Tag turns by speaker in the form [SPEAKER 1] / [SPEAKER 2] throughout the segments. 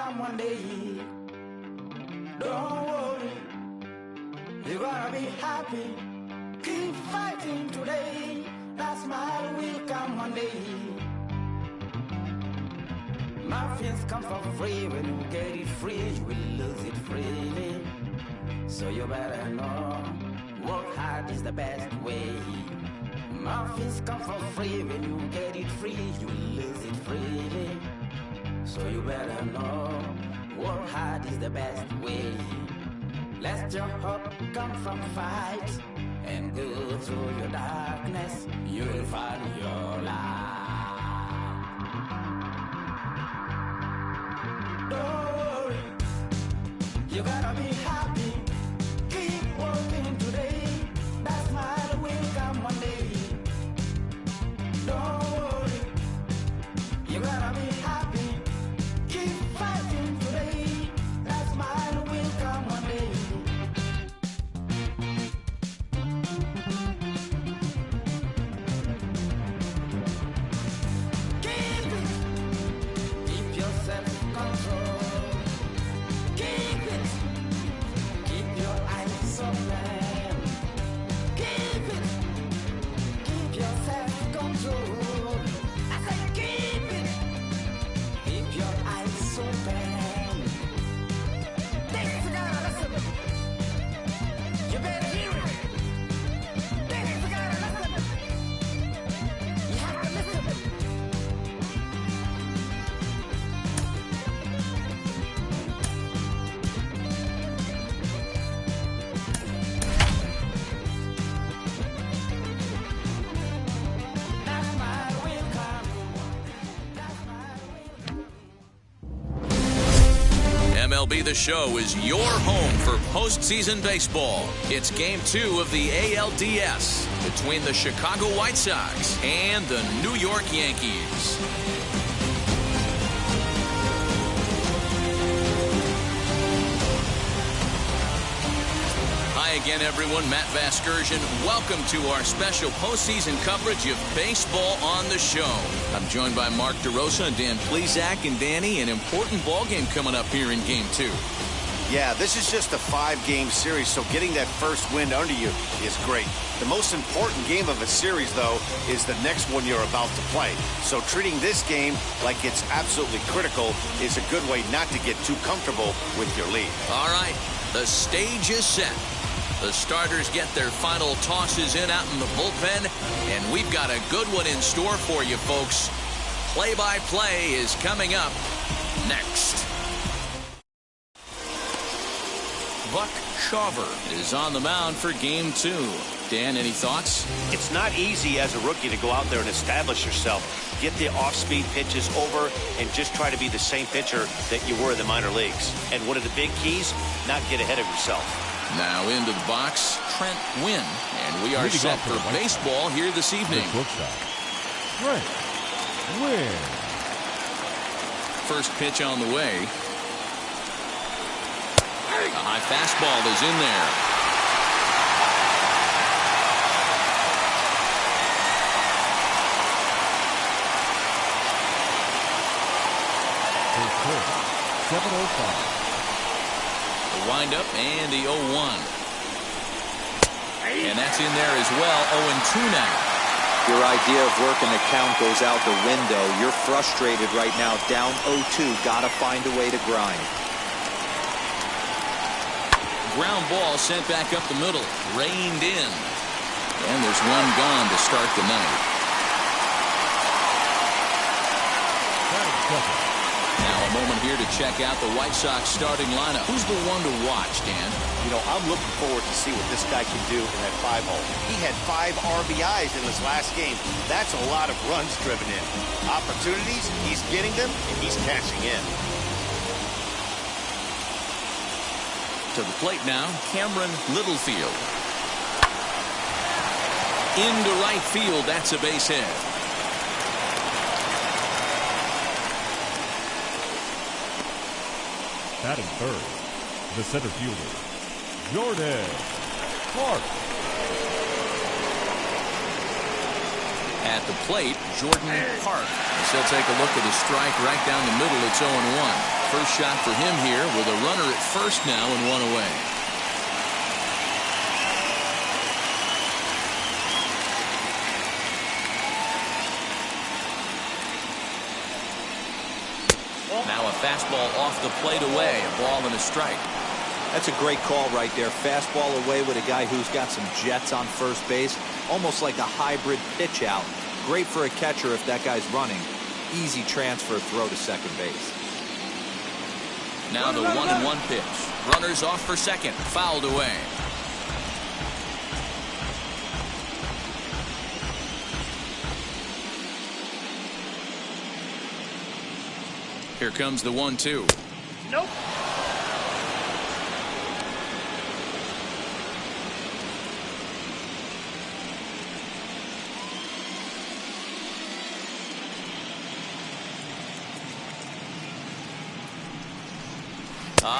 [SPEAKER 1] come one day. Don't worry, you're gonna be happy. Keep fighting today. That smile will come one day. Muffins come for free. When you get it free, you will lose it freely. So you better know, work hard is the best way. Muffins come for free. When you get it free, you will lose it freely. So you better know, work hard is the best way. Let your hope come from fight and go through your darkness. You will find your light. Don't worry, you gotta be happy. Keep working today. That smile will come one day. Don't worry, you gotta be happy. Keep fighting today. That smile will come one day. Keep it. Keep your self-control. Keep it. Keep your eyes open. Keep it. Keep your self-control. I said keep it. Keep your eyes open. This is gotta listen. You better hear it. This is gotta listen. You have to listen. That smile will come. That smile will come.
[SPEAKER 2] MLB The Show is your home for postseason baseball. It's Game 2 of the ALDS between the Chicago White Sox and the New York Yankees. Hi again, everyone. Matt Vasgersian. Welcome to our special postseason coverage of Baseball on the Show. I'm joined by Mark DeRosa and Dan Plesac. And Danny, an important ball game coming up here in Game 2.
[SPEAKER 3] Yeah, this is just a 5-game series, so getting that first win under you is great. The most important game of a series, though, is the next one you're about to play. So treating this game like it's absolutely critical is a good way not to get too comfortable with your lead.
[SPEAKER 2] All right, the stage is set. The starters get their final tosses in out in the bullpen, and we've got a good one in store for you, folks. Play-by-play is coming up next. Buck Shawver is on the mound for Game 2. Dan, any thoughts?
[SPEAKER 3] It's not easy as a rookie to go out there and establish yourself, get the off-speed pitches over, and just try to be the same pitcher that you were in the minor leagues. And one of the big keys, not get ahead of yourself.
[SPEAKER 2] Now into the box, Trent Wynn. And we are set for baseball here this evening.
[SPEAKER 4] Trent Wynn.
[SPEAKER 2] First pitch on the way. A high fastball is in there.
[SPEAKER 4] First pitch, 7:05.
[SPEAKER 2] The windup and the 0-1. And that's in there as well. 0-2 now.
[SPEAKER 5] Your idea of working the count goes out the window. You're frustrated right now. Down 0-2. Got to find a way to grind.
[SPEAKER 2] Ground ball sent back up the middle. Reined in. And there's one gone to start the night. Now a moment here to check out the White Sox starting lineup. Who's the one to watch, Dan?
[SPEAKER 3] You know, I'm looking forward to see what this guy can do in that 5-hole. He had 5 RBIs in his last game. That's a lot of runs driven in. Opportunities, he's getting them, and he's cashing in.
[SPEAKER 2] To the plate now, Cameron Littlefield. Into right field, that's a base hit.
[SPEAKER 4] Batting third, the center fielder, Jordan Clark.
[SPEAKER 2] At the plate, Jordan Park. As he'll take a look at a strike right down the middle. It's 0-1. First shot for him here with a runner at first now and one away. Now a fastball off the plate away. A ball and a strike.
[SPEAKER 5] That's a great call right there. Fastball away with a guy who's got some jets on first base. Almost like a hybrid pitch out. Great for a catcher if that guy's running. Easy transfer throw to second base.
[SPEAKER 2] Now the 1-1 pitch. Runners off for second. Fouled away. Here comes the 1-2.
[SPEAKER 6] Nope.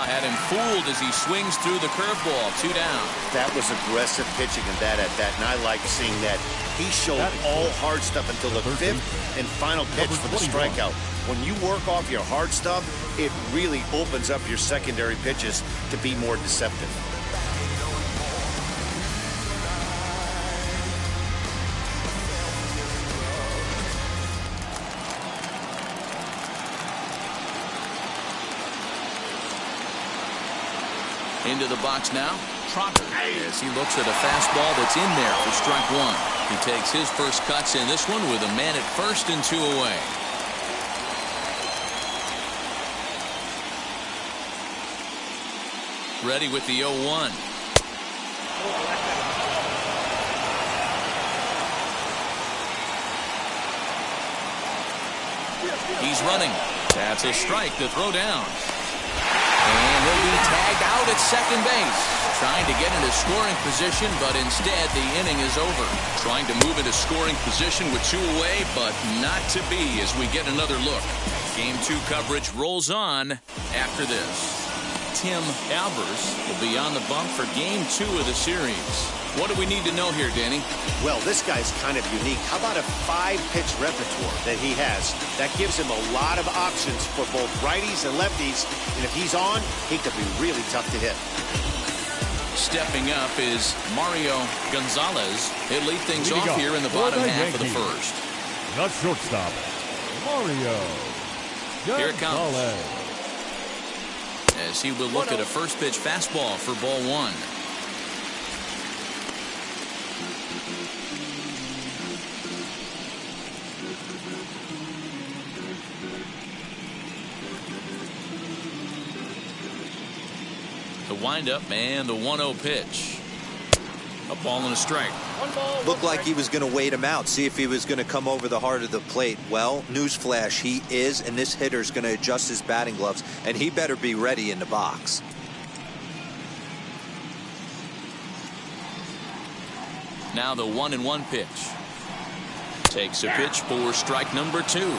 [SPEAKER 2] Had him fooled as he swings through the curveball. 2 down.
[SPEAKER 3] That was aggressive pitching and that at bat, and I like seeing that. He showed all hard stuff until the 5th and final pitch for the strikeout. When you work off your hard stuff, it really opens up your secondary pitches to be more deceptive.
[SPEAKER 2] Into the box now. Trotter as he looks at a fastball that's in there for strike 1. He takes his first cuts in this one with a man at first and 2 away. Ready with the 0-1. He's running. That's a strike to throw down. And he'll be tagged out at second base. Trying to get into scoring position, but instead the inning is over. Trying to move into scoring position with 2 away, but not to be as we get another look. Game 2 coverage rolls on after this. Tim Albers will be on the bump for Game 2 of the series. What do we need to know here, Danny?
[SPEAKER 3] Well, this guy's kind of unique. How about a 5-pitch repertoire that he has? That gives him a lot of options for both righties and lefties. And if he's on, he could be really tough to hit.
[SPEAKER 2] Stepping up is Mario Gonzalez. He'll lead things off here in the bottom half of the first.
[SPEAKER 4] Not shortstop, Mario Gonzalez.
[SPEAKER 2] Here it comes. As he will look at a first pitch fastball for ball 1. The windup and the 1-0 pitch. A ball and a strike.
[SPEAKER 5] Looked like he was going to wait him out, see if he was going to come over the heart of the plate. Well, newsflash, he is, and this hitter's going to adjust his batting gloves, and he better be ready in the box.
[SPEAKER 2] Now the 1-1 pitch. Takes a pitch for strike number 2.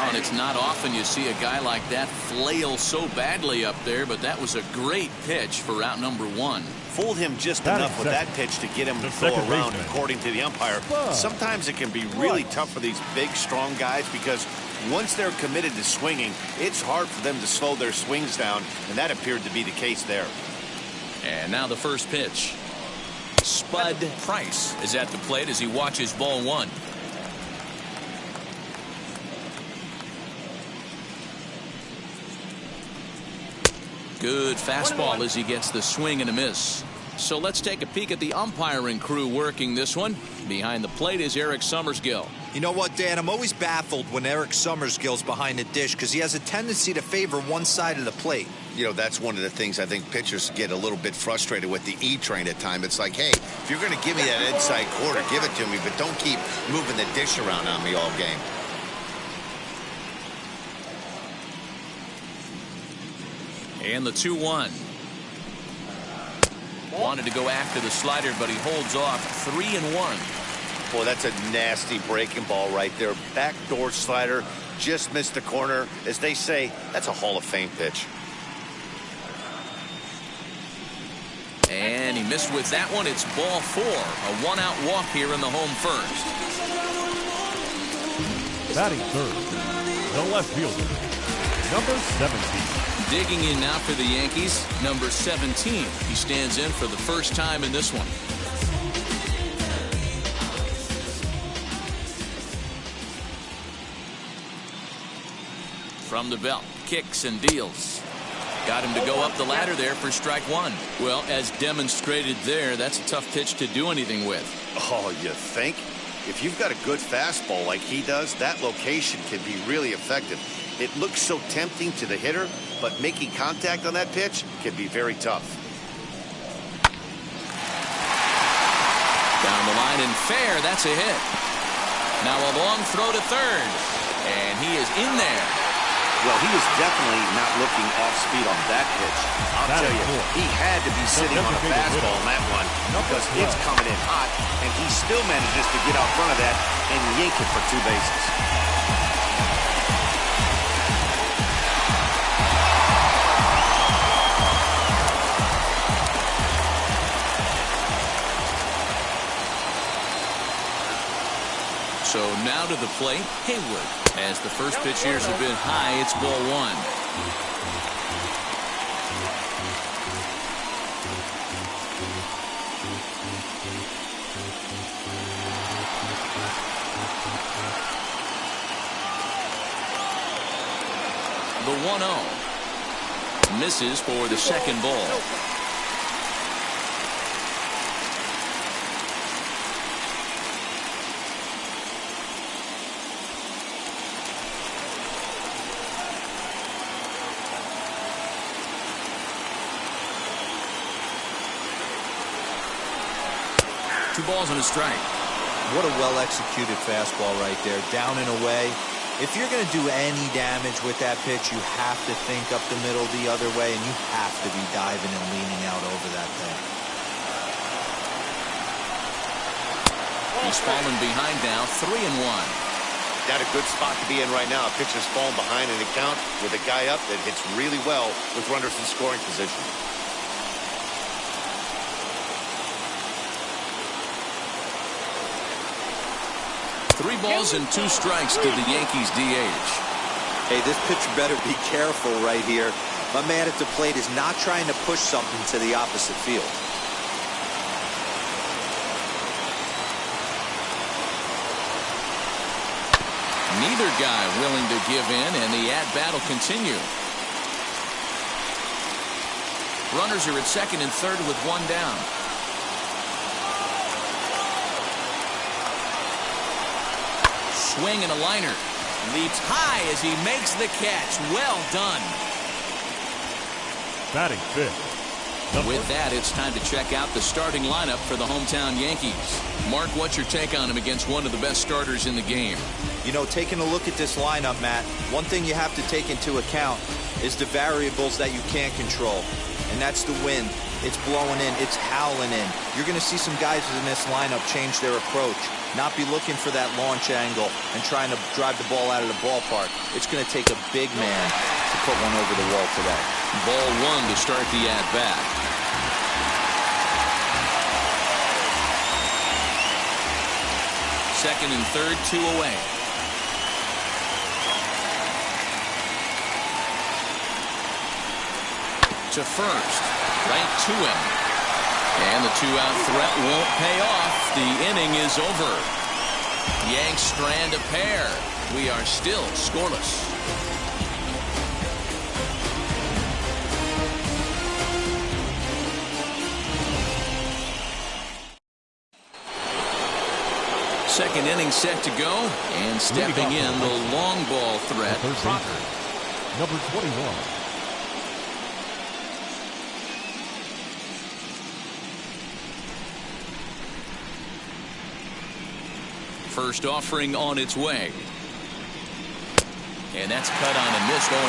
[SPEAKER 2] And it's not often you see a guy like that flail so badly up there, but that was a great pitch for out number 1.
[SPEAKER 3] Fooled him just enough with that pitch to get him to throw around, according to the umpire. Sometimes it can be really tough for these big, strong guys because once they're committed to swinging, it's hard for them to slow their swings down, and that appeared to be the case there.
[SPEAKER 2] And now the first pitch. Spud Price is at the plate as he watches ball 1. Good fastball as he gets the swing and a miss. So let's take a peek at the umpiring crew working this one. Behind the plate is Eric Summersgill.
[SPEAKER 5] You know what, Dan? I'm always baffled when Eric Summersgill's behind the dish because he has a tendency to favor one side of the plate.
[SPEAKER 3] You know, that's one of the things I think pitchers get a little bit frustrated with the E-train at times. It's like, hey, if you're going to give me that inside quarter, give it to me, but don't keep moving the dish around on me all game.
[SPEAKER 2] And the 2-1. Wanted to go after the slider, but he holds off. 3-1.
[SPEAKER 3] Boy, that's a nasty breaking ball right there. Backdoor slider, just missed the corner. As they say, that's a Hall of Fame pitch.
[SPEAKER 2] And he missed with that one. It's ball 4. A 1-out walk here in the home first.
[SPEAKER 4] Batting third, the left fielder, number 17.
[SPEAKER 2] Digging in now for the Yankees, number 17. He stands in for the first time in this one. From the belt, kicks and deals. Got him to go up the ladder there for strike 1. Well, as demonstrated there, that's a tough pitch to do anything with.
[SPEAKER 3] Oh, you think? If you've got a good fastball like he does, that location can be really effective. It looks so tempting to the hitter, but making contact on that pitch can be very tough.
[SPEAKER 2] Down the line and fair, that's a hit. Now a long throw to third, and he is in there.
[SPEAKER 3] Well, he was definitely not looking off speed on that pitch. I'll tell you, he had to be sitting on a fastball on that one because it's coming in hot, and he still manages to get out front of that and yank it for 2 bases.
[SPEAKER 2] So now to the plate, Hayward. As the first pitch here is a bit high, it's ball 1. The 1-0. Misses for the second ball. Two balls and a strike.
[SPEAKER 5] What a well-executed fastball right there. Down and away. If you're going to do any damage with that pitch, you have to think up the middle the other way, and you have to be diving and leaning out over that thing.
[SPEAKER 2] He's fallen behind now, 3-1.
[SPEAKER 3] Got a good spot to be in right now. A pitcher's fallen behind in the count with a guy up that hits really well with runners in scoring position.
[SPEAKER 2] 3 balls and 2 strikes to the Yankees DH.
[SPEAKER 5] Hey, this pitcher better be careful right here. My man at the plate is not trying to push something to the opposite field.
[SPEAKER 2] Neither guy willing to give in, and the at-bat will continue. Runners are at second and third with 1 down. Swing and a liner. Leaps high as he makes the catch. Well done.
[SPEAKER 4] Batting fifth.
[SPEAKER 2] With that, it's time to check out the starting lineup for the hometown Yankees. Mark, what's your take on him against one of the best starters in the game?
[SPEAKER 5] You know, taking a look at this lineup, Matt, one thing you have to take into account is the variables that you can't control. And that's the wind. It's blowing in. It's howling in. You're going to see some guys in this lineup change their approach. Not be looking for that launch angle and trying to drive the ball out of the ballpark. It's going to take a big man to put one over the wall today.
[SPEAKER 2] Ball 1 to start the at-bat. Second and third, 2 away. To first, right to him. And the 2-out threat won't pay off. The inning is over. Yanks strand a pair. We are still scoreless. Second inning set to go, and stepping in the long ball threat, Crocker.
[SPEAKER 4] Number 21.
[SPEAKER 2] First offering on its way. And that's cut on and missed 0-1.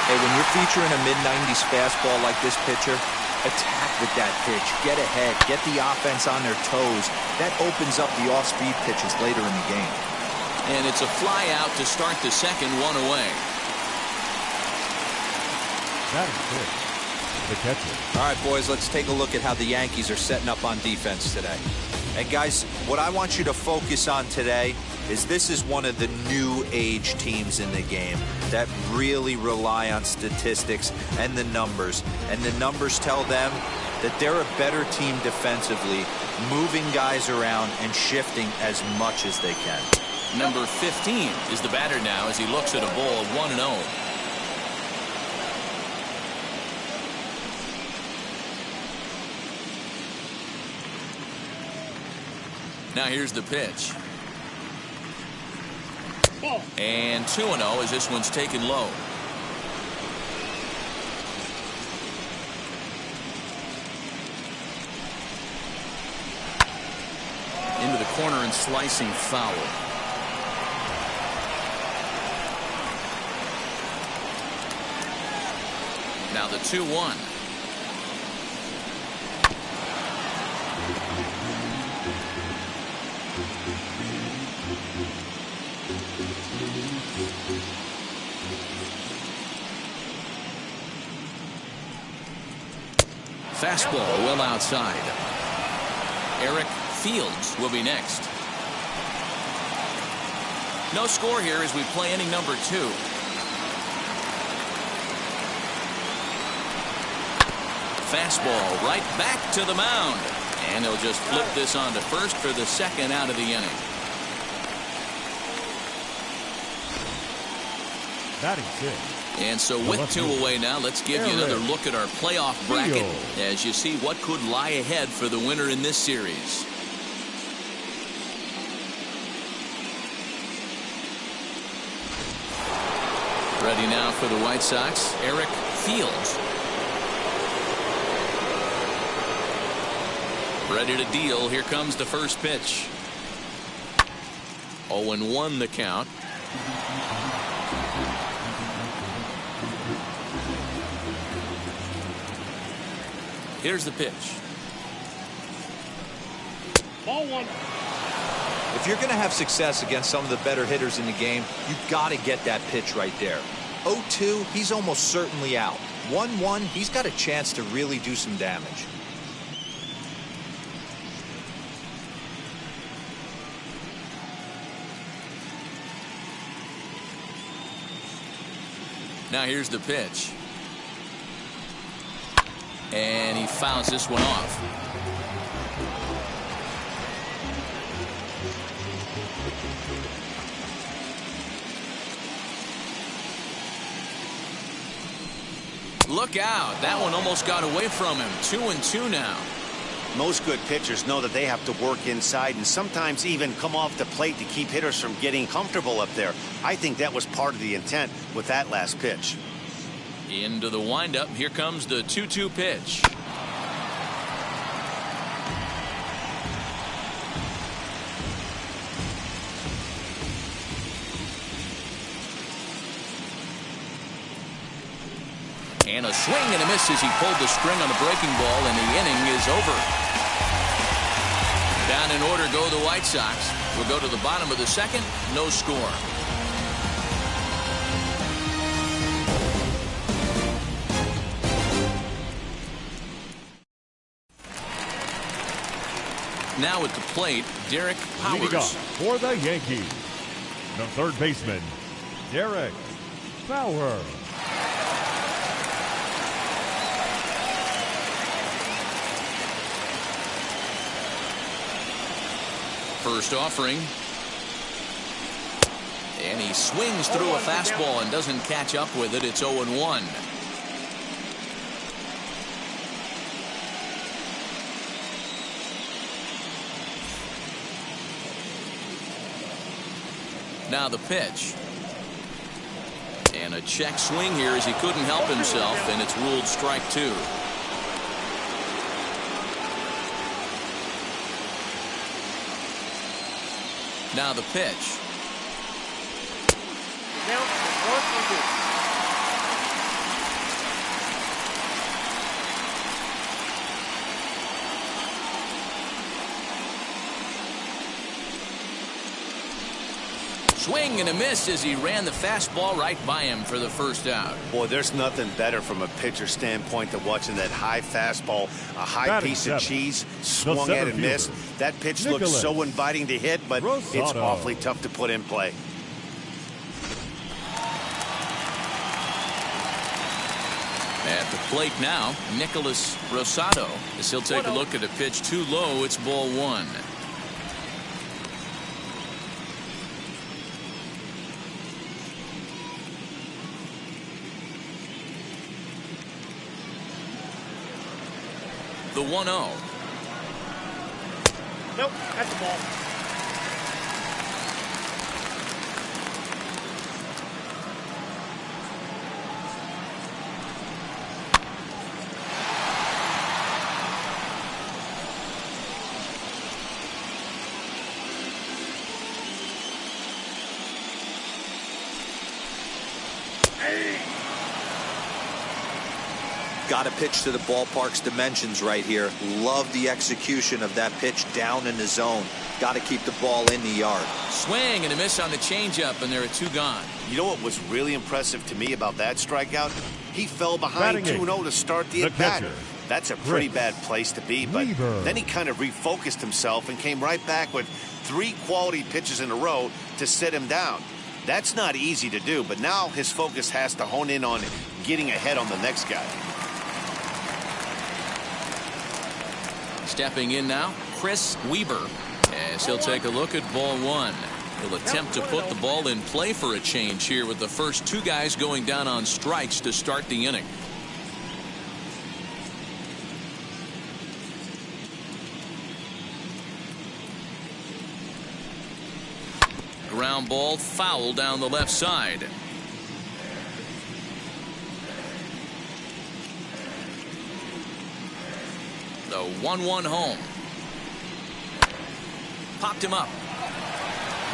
[SPEAKER 5] Hey, when you're featuring a mid-90s fastball like this pitcher, attack with that pitch. Get ahead. Get the offense on their toes. That opens up the off-speed pitches later in the game.
[SPEAKER 2] And it's a fly out to start the second, 1 away.
[SPEAKER 4] Batting fifth. the catcher.
[SPEAKER 5] All right, boys, let's take a look at how the Yankees are setting up on defense today. And guys, what I want you to focus on today is this is one of the new age teams in the game that really rely on statistics and the numbers. And the numbers tell them that they're a better team defensively, moving guys around and shifting as much as they can.
[SPEAKER 2] Number 15 is the batter now as he looks at a ball 1-0. Now here's the pitch. And 2-0 as this one's taken low. Into the corner and slicing foul. Now the 2-1. Fastball well outside. Eric Fields will be next. No score here as we play inning number 2. Fastball right back to the mound. And he'll just flip this on to first for the second out of the inning.
[SPEAKER 4] Batting 6.
[SPEAKER 2] And so with 2 away now, let's give you another look at our playoff bracket as you see what could lie ahead for the winner in this series. Ready now for the White Sox, Eric Fields. Ready to deal. Here comes the first pitch. 0-1 the count. Here's the pitch.
[SPEAKER 5] Ball 1. If you're going to have success against some of the better hitters in the game, you've got to get that pitch right there. 0-2, he's almost certainly out. 1-1, he's got a chance to really do some damage.
[SPEAKER 2] Now here's the pitch. And he fouls this one off. Look out. That one almost got away from him. 2-2 now.
[SPEAKER 3] Most good pitchers know that they have to work inside and sometimes even come off the plate to keep hitters from getting comfortable up there. I think that was part of the intent with that last pitch.
[SPEAKER 2] Into the windup. Here comes the 2-2 pitch. And a swing and a miss as he pulled the string on a breaking ball, and the inning is over. Down in order go the White Sox. We'll go to the bottom of the second. No score. Now at the plate, Derek Powers.
[SPEAKER 4] Leading off for the Yankees, the third baseman, Derek Powers.
[SPEAKER 2] First offering. And he swings through a fastball and doesn't catch up with it. It's 0-1. Now the pitch. And a check swing here as he couldn't help himself, and it's ruled strike 2. Now the pitch. Swing and a miss as he ran the fastball right by him for the first out.
[SPEAKER 3] Boy, there's nothing better from a pitcher standpoint than watching that high fastball, a high
[SPEAKER 4] Batting
[SPEAKER 3] piece
[SPEAKER 4] seven.
[SPEAKER 3] of cheese, swung at and missed. That pitch looks so inviting to hit, but it's awfully tough to put in play.
[SPEAKER 2] At the plate now, Nicholas Rosado, as he'll take a look at a pitch too low. It's ball one. The 1-0.
[SPEAKER 6] Nope, that's the ball.
[SPEAKER 5] Got to pitch to the ballpark's dimensions right here. Love the execution of that pitch down in the zone. Got to keep the ball in the yard.
[SPEAKER 2] Swing and a miss on the changeup, and there are two gone.
[SPEAKER 3] You know what was really impressive to me about that strikeout? He fell behind 2-0 to start the at-bat. That's a pretty bad place to be, but then he kind of refocused himself and came right back with 3 quality pitches in a row to sit him down. That's not easy to do, but now his focus has to hone in on getting ahead on the next guy.
[SPEAKER 2] Stepping in now, Chris Weber, as he'll take a look at ball one. He'll attempt to put the ball in play for a change here with the first 2 guys going down on strikes to start the inning. Ground ball foul down the left side. The 1-1 home. Popped him up.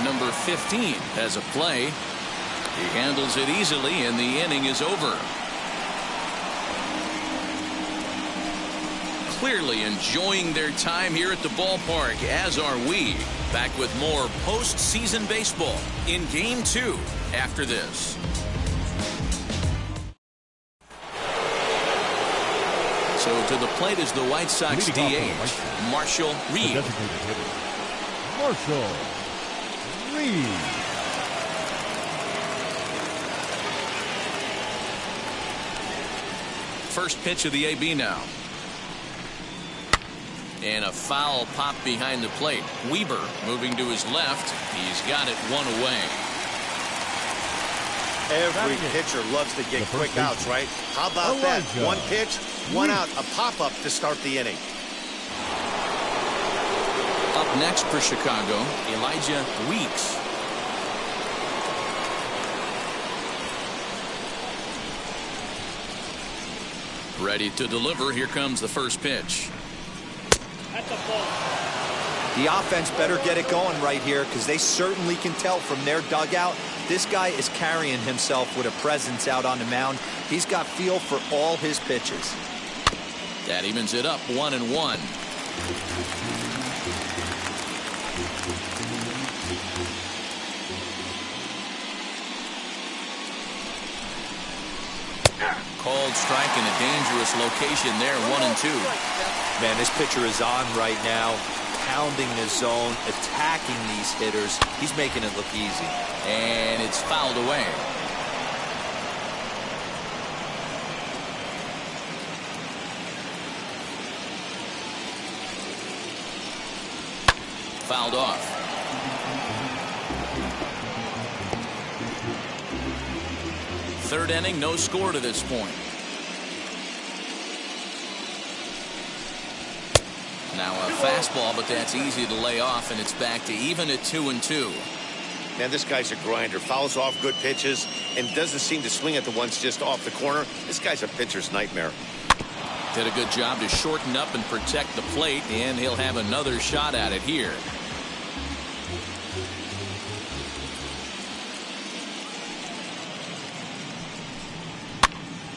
[SPEAKER 2] Number 15 has a play. He handles it easily, and the inning is over. Clearly enjoying their time here at the ballpark, as are we. Back with more postseason baseball in Game 2 after this. So to the plate is the White Sox DH, Marshall Reed.
[SPEAKER 4] Marshall Reed.
[SPEAKER 2] First pitch of the AB now. And a foul pop behind the plate. Weber moving to his left. He's got it 1 away.
[SPEAKER 3] Every pitcher loves to get quick outs, right? How about that? 1 pitch, 1 out, a pop-up to start the inning.
[SPEAKER 2] Up next for Chicago, Elijah Weeks. Ready to deliver. Here comes the first pitch.
[SPEAKER 6] That's a ball.
[SPEAKER 5] The offense better get it going right here, because they certainly can tell from their dugout this guy is carrying himself with a presence out on the mound. He's got feel for all his pitches.
[SPEAKER 2] That evens it up 1-1. Called strike in a dangerous location there, 1-2.
[SPEAKER 5] Man, this pitcher is on right now, pounding the zone, attacking these hitters. He's making it look easy.
[SPEAKER 2] And it's fouled away. Fouled off. Third inning, no score to this point. Now a fastball, but that's easy to lay off, and it's back to even at 2-2.
[SPEAKER 3] Man, this guy's a grinder. Fouls off good pitches and doesn't seem to swing at the ones just off the corner. This guy's a pitcher's nightmare.
[SPEAKER 2] Did a good job to shorten up and protect the plate, and he'll have another shot at it here.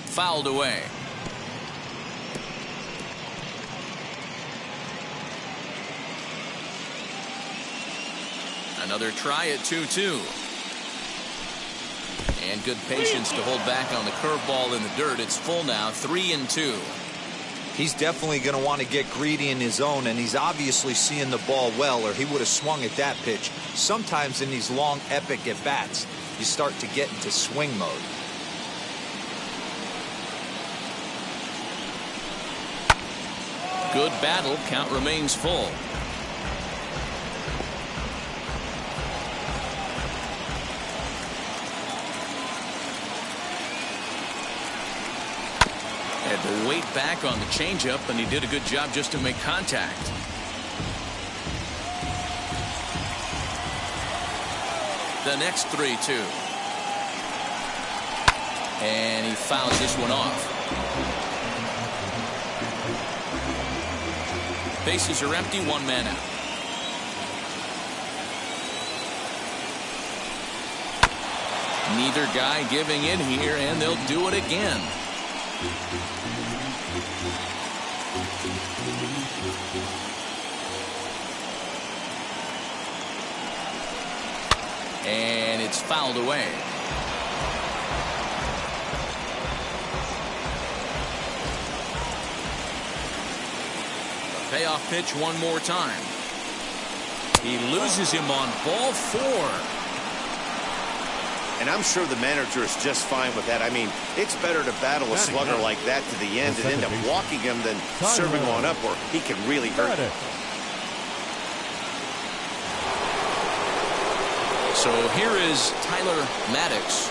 [SPEAKER 2] Fouled away. Another try at 2-2. And good patience to hold back on the curveball in the dirt. It's full now, 3-2.
[SPEAKER 5] He's definitely going to want to get greedy in his zone, and he's obviously seeing the ball well, or he would have swung at that pitch. Sometimes in these long, epic at-bats, you start to get into swing mode.
[SPEAKER 2] Good battle. Count remains full. Had to wait back on the changeup, and he did a good job just to make contact. The next 3-2. And he fouls this one off. Bases are empty, one man out. Neither guy giving in here, and they'll do it again. And it's fouled away. Payoff pitch one more time. He loses him on ball 4.
[SPEAKER 3] And I'm sure the manager is just fine with that. I mean, it's better to battle a slugger like that to the end and end up walking him than serving one up where he can really hurt him.
[SPEAKER 2] So here is Tyler Maddox.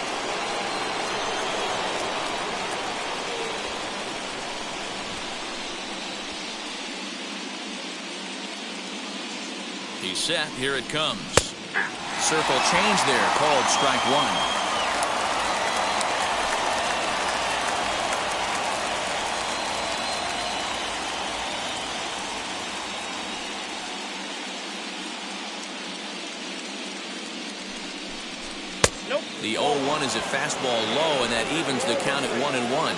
[SPEAKER 2] He's set. Here it comes. Circle change there. Called strike 1.
[SPEAKER 6] Nope.
[SPEAKER 2] The 0-1 is a fastball low, and that evens the count at 1-1.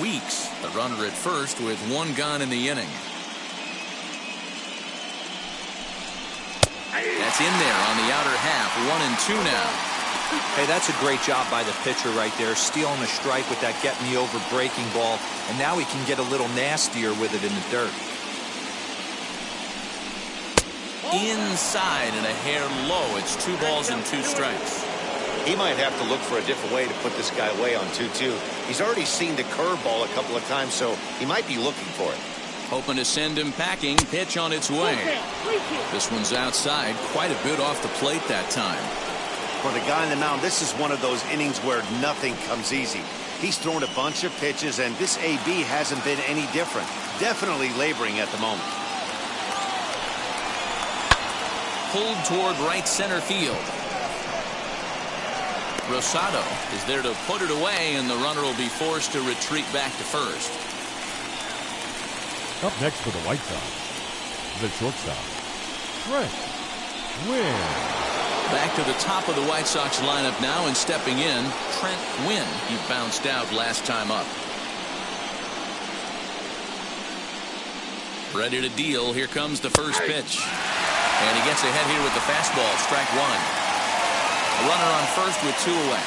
[SPEAKER 2] Weeks, the runner at first with 1 gone in the inning. That's in there on the outer half. 1-2 now.
[SPEAKER 5] Hey, that's a great job by the pitcher right there, stealing a strike with that get me over breaking ball, and now he can get a little nastier with it in the dirt.
[SPEAKER 2] Inside and a hair low. It's 2 balls and 2 strikes.
[SPEAKER 3] He might have to look for a different way to put this guy away on 2-2. He's already seen the curveball a couple of times, so he might be looking for it.
[SPEAKER 2] Hoping to send him packing. Pitch on its way. This one's outside. Quite a bit off the plate that time.
[SPEAKER 3] For the guy on the mound, this is one of those innings where nothing comes easy. He's thrown a bunch of pitches, and this AB hasn't been any different. Definitely laboring at the moment.
[SPEAKER 2] Pulled toward right center field. Rosado is there to put it away, and the runner will be forced to retreat back to first.
[SPEAKER 4] Up next for the White Sox, the shortstop, Trent Wynn.
[SPEAKER 2] Back to the top of the White Sox lineup now, and stepping in, Trent Wynn. He bounced out last time up. Ready to deal. Here comes the first pitch. And he gets ahead here with the fastball. Strike 1. A runner on first with 2 away.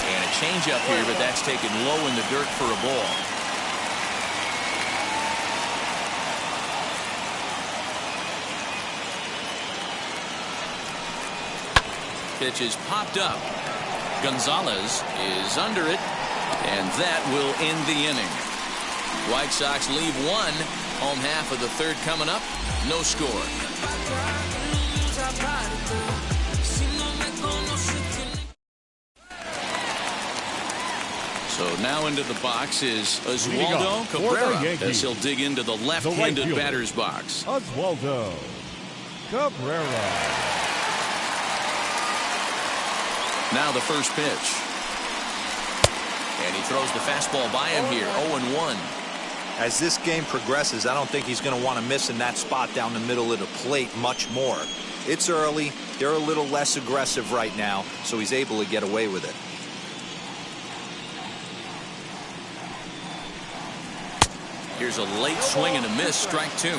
[SPEAKER 2] And a changeup here, but that's taken low in the dirt for a ball. Pitch is popped up. Gonzalez is under it, and that will end the inning. White Sox leave 1. Home half of the 3rd coming up. No score. So now into the box is Oswaldo Cabrera as he'll dig into the left-handed batter's box.
[SPEAKER 4] Oswaldo Cabrera.
[SPEAKER 2] Now the first pitch. And he throws the fastball by him here. 0-1.
[SPEAKER 5] As this game progresses, I don't think he's going to want to miss in that spot down the middle of the plate much more. It's early. They're a little less aggressive right now, so he's able to get away with it.
[SPEAKER 2] Here's a late swing and a miss. Strike 2.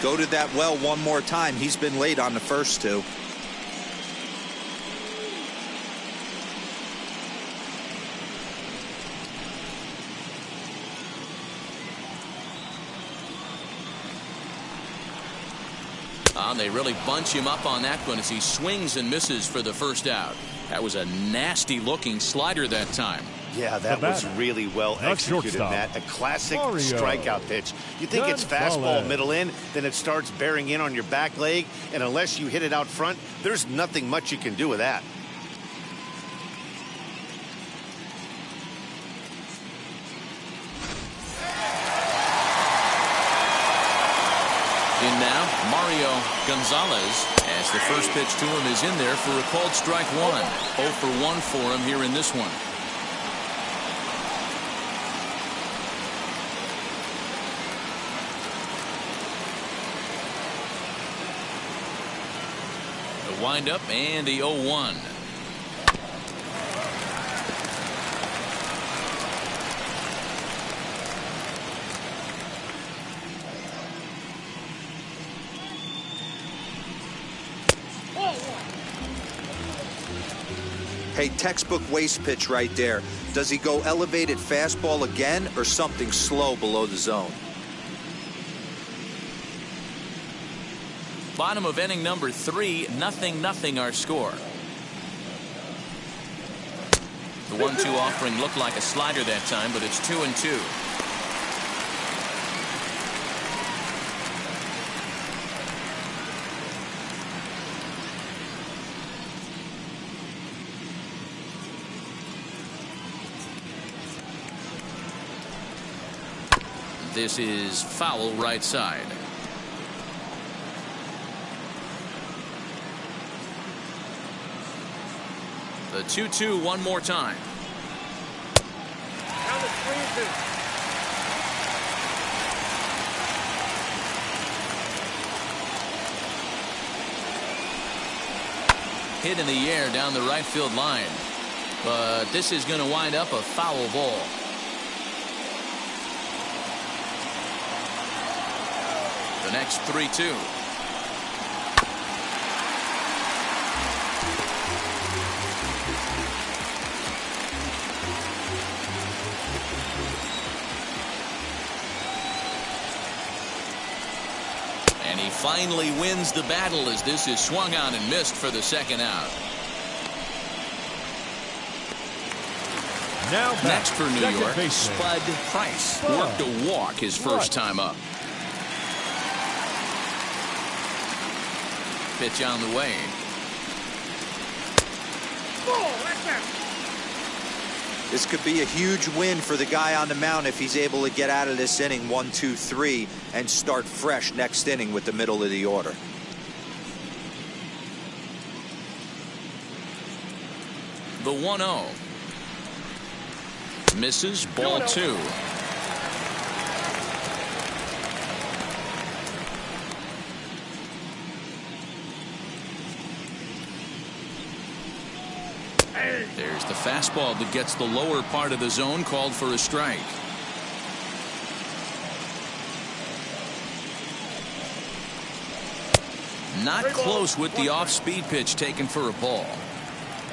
[SPEAKER 5] Go to that well one more time. He's been late on the first two.
[SPEAKER 2] They really bunch him up on that one as he swings and misses for the first out. That was a nasty looking slider that time.
[SPEAKER 3] Yeah, that was really well executed, Matt. A classic strikeout pitch. You think it's fastball middle in, then it starts bearing in on your back leg, and unless you hit it out front, there's nothing much you can do with that.
[SPEAKER 2] In now, Mario Gonzalez, as the first pitch to him is in there for a called strike one. 0 for 1 for him here in this one. The windup and the 0-1.
[SPEAKER 5] Hey, textbook waste pitch right there. Does he go elevated fastball again or something slow below the zone?
[SPEAKER 2] Bottom of inning number 3, 0-0 our score. The 1-2 offering looked like a slider that time, but it's 2-2. This is foul right side. The 2-2 one more time.
[SPEAKER 6] Down to 3-2.
[SPEAKER 2] Hit in the air down the right field line. But this is going to wind up a foul ball. The next 3-2. And he finally wins the battle as this is swung on and missed for the second out.
[SPEAKER 4] Now
[SPEAKER 2] next for New York,
[SPEAKER 4] baseman.
[SPEAKER 2] Spud Price worked a walk his first time up. Pitch on the way.
[SPEAKER 5] This could be a huge win for the guy on the mound if he's able to get out of this inning 1-2-3 and start fresh next inning with the middle of the order.
[SPEAKER 2] The 1-0. Misses, ball 2. There's the fastball that gets the lower part of the zone, called for a strike. Not close with the off-speed pitch taken for a ball.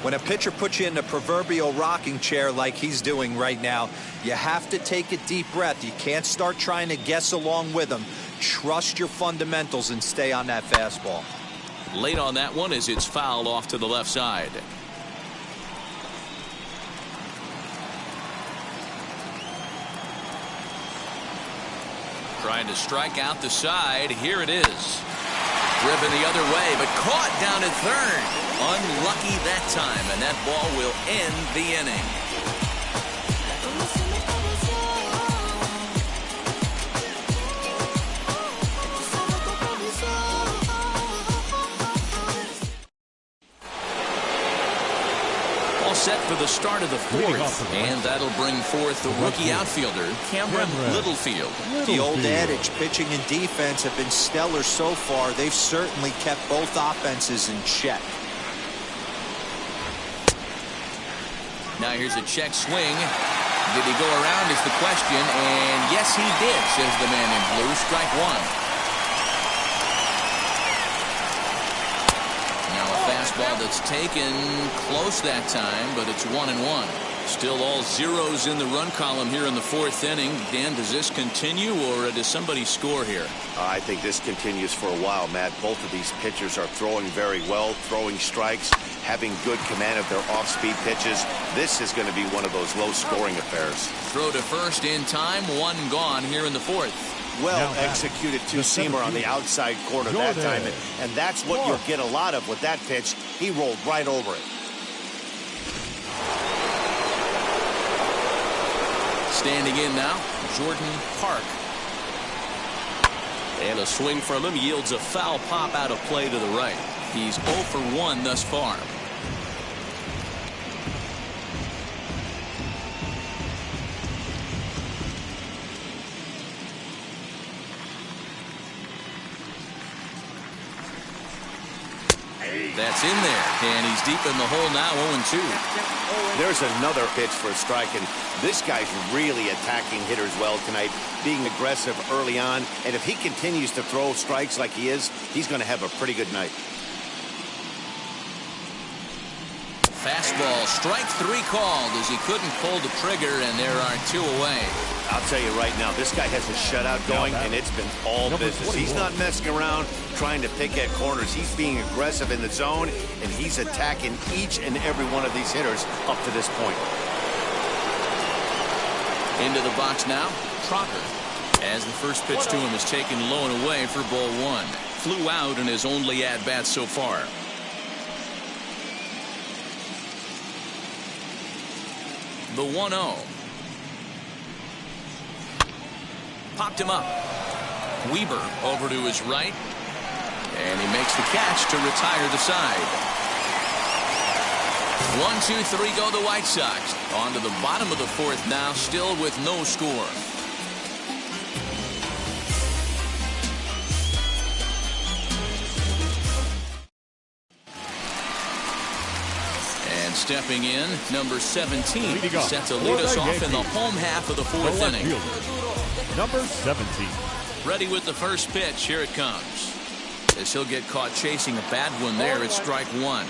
[SPEAKER 5] When a pitcher puts you in the proverbial rocking chair like he's doing right now, you have to take a deep breath. You can't start trying to guess along with him. Trust your fundamentals and stay on that fastball.
[SPEAKER 2] Late on that one as it's fouled off to the left side. Trying to strike out the side. Here it is. Driven the other way, but caught down at third. Unlucky that time, and that ball will end the inning. All set for the start of the fourth, and that'll bring forth the rookie outfielder, Cameron Littlefield.
[SPEAKER 5] The old adage, pitching and defense have been stellar so far. They've certainly kept both offenses in check.
[SPEAKER 2] Now here's a check swing. Did he go around is the question, and yes he did, says the man in blue. Strike one. it's taken close that time, but it's 1-1. Still all zeros in the run column here in the fourth inning. Dan, does this continue, or does somebody score here?
[SPEAKER 3] I think this continues for a while, Matt. Both of these pitchers are throwing very well, throwing strikes, having good command of their off-speed pitches. This is going to be one of those low-scoring affairs.
[SPEAKER 2] Throw to first in time, one gone here in the fourth.
[SPEAKER 3] Well executed two-seamer on the outside corner that time, and that's what you'll get a lot of with that pitch. He rolled right over it.
[SPEAKER 2] Standing in now, Jordan Park.
[SPEAKER 7] And a swing from him yields a foul pop out of play to the right.
[SPEAKER 2] He's 0 for 1 thus far. That's in there, and he's deep in the hole now, 0-2.
[SPEAKER 3] There's another pitch for a strike, and this guy's really attacking hitters well tonight, being aggressive early on, and if he continues to throw strikes like he is, he's going to have a pretty good night.
[SPEAKER 2] Fastball, strike 3 called as he couldn't pull the trigger, and there are 2 away.
[SPEAKER 3] I'll tell you right now, this guy has a shutout going, and it's been all business. He's not messing around trying to pick at corners. He's being aggressive in the zone, and he's attacking each and every one of these hitters up to this point.
[SPEAKER 2] Into the box now, Trotter. As the first pitch to him is taken low and away for ball 1. Flew out in his only at-bat so far. The 1-0. Popped him up. Weber over to his right. And he makes the catch to retire the side. 1-2-3 go the White Sox. On to the bottom of the fourth now, still with no score. And stepping in, number 17 set to lead us off in the home half of the fourth inning.
[SPEAKER 4] Number 17.
[SPEAKER 2] Ready with the first pitch. Here it comes. As he'll get caught chasing a bad one there, it's strike 1.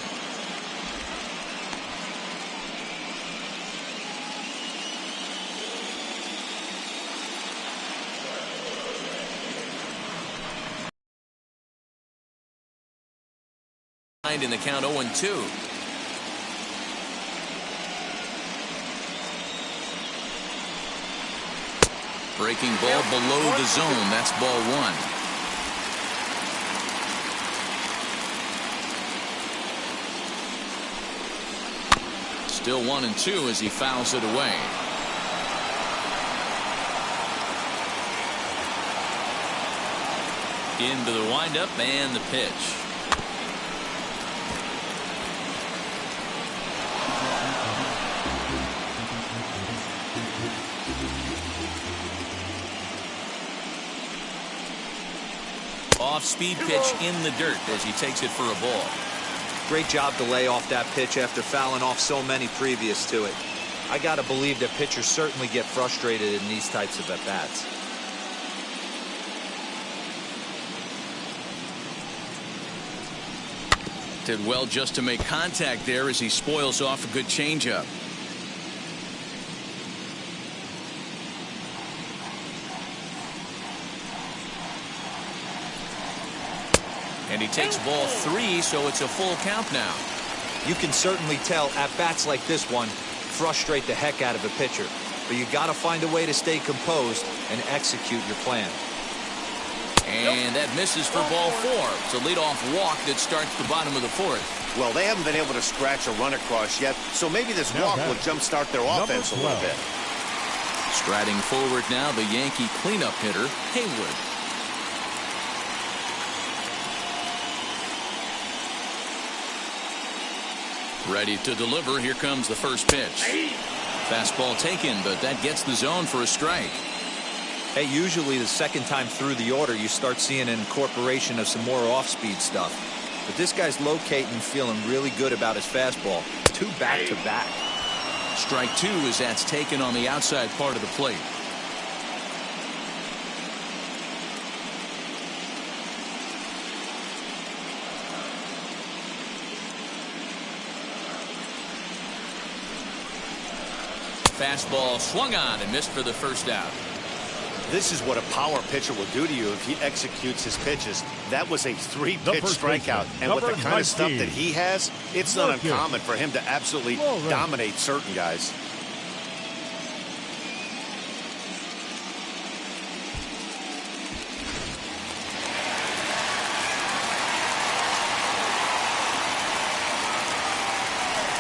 [SPEAKER 2] In the count 0-2. Breaking ball below the zone. That's ball 1. Still 1-2 as he fouls it away. Into the windup and the pitch. Off-speed pitch in the dirt as he takes it for a ball.
[SPEAKER 5] Great job to lay off that pitch after fouling off so many previous to it. I got to believe that pitchers certainly get frustrated in these types of at-bats.
[SPEAKER 2] Did well just to make contact there as he spoils off a good changeup. And he takes ball 3, so it's a full count now.
[SPEAKER 5] You can certainly tell at-bats like this one frustrate the heck out of a pitcher. But you got to find a way to stay composed and execute your plan.
[SPEAKER 2] And that misses for ball 4. It's a leadoff walk that starts the bottom of the fourth.
[SPEAKER 3] Well, they haven't been able to scratch a run across yet, so maybe this walk will jumpstart their offense a little bit.
[SPEAKER 2] Striding forward now, the Yankee cleanup hitter, Hayward. Ready to deliver. Here comes the first pitch. Fastball taken, but that gets the zone for a strike.
[SPEAKER 5] Hey, usually the second time through the order, you start seeing an incorporation of some more off-speed stuff. But this guy's locating, feeling really good about his fastball. 2 back-to-back.
[SPEAKER 2] Strike 2 as that's taken on the outside part of the plate. Fastball swung on and missed for the first out.
[SPEAKER 3] This is what a power pitcher will do to you if he executes his pitches. That was a 3-pitch strikeout. And with the kind of stuff that he has, it's not uncommon for him to absolutely dominate certain guys.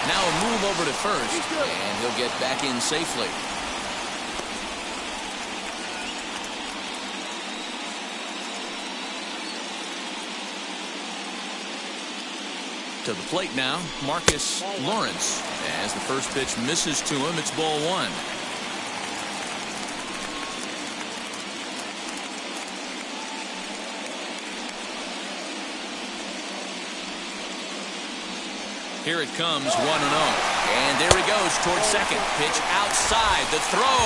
[SPEAKER 2] Now a move over to first, and he'll get back in safely. To the plate now, Marcus Lawrence. As the first pitch misses to him, it's ball one. Here it comes, 1-0. And there he goes towards second. Pitch outside. The throw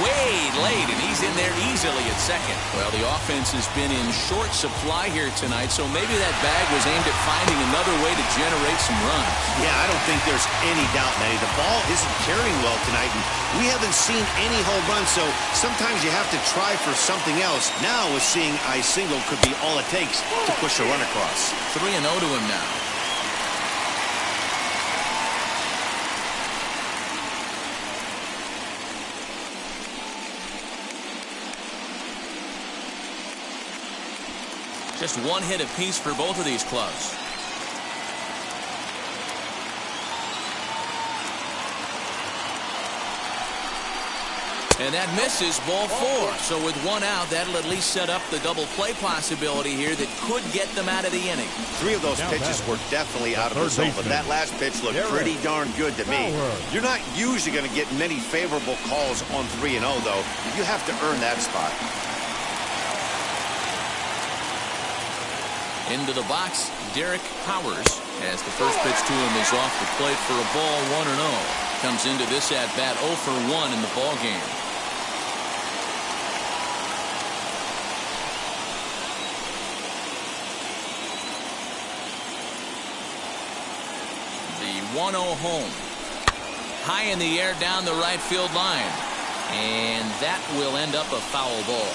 [SPEAKER 2] way late, and he's in there easily at second. Well, the offense has been in short supply here tonight, so maybe that bag was aimed at finding another way to generate some runs.
[SPEAKER 3] Yeah, I don't think there's any doubt, Manny. The ball isn't carrying well tonight, and we haven't seen any home runs, so sometimes you have to try for something else. Now, with seeing a single could be all it takes to push a run across.
[SPEAKER 2] 3-0 to him now. Just one hit apiece for both of these clubs. And that misses, ball four. So with one out, that'll at least set up the double play possibility here that could get them out of the inning.
[SPEAKER 3] 3 of those pitches were definitely out of the zone, but that last pitch looked pretty darn good to me. You're not usually going to get many favorable calls on 3-0, though. You have to earn that spot.
[SPEAKER 2] Into the box, Derek Powers, as the first pitch to him is off the plate for a ball, 1-0. Comes into this at-bat 0 for 1 in the ball game. The 1-0 home. High in the air down the right field line. And that will end up a foul ball.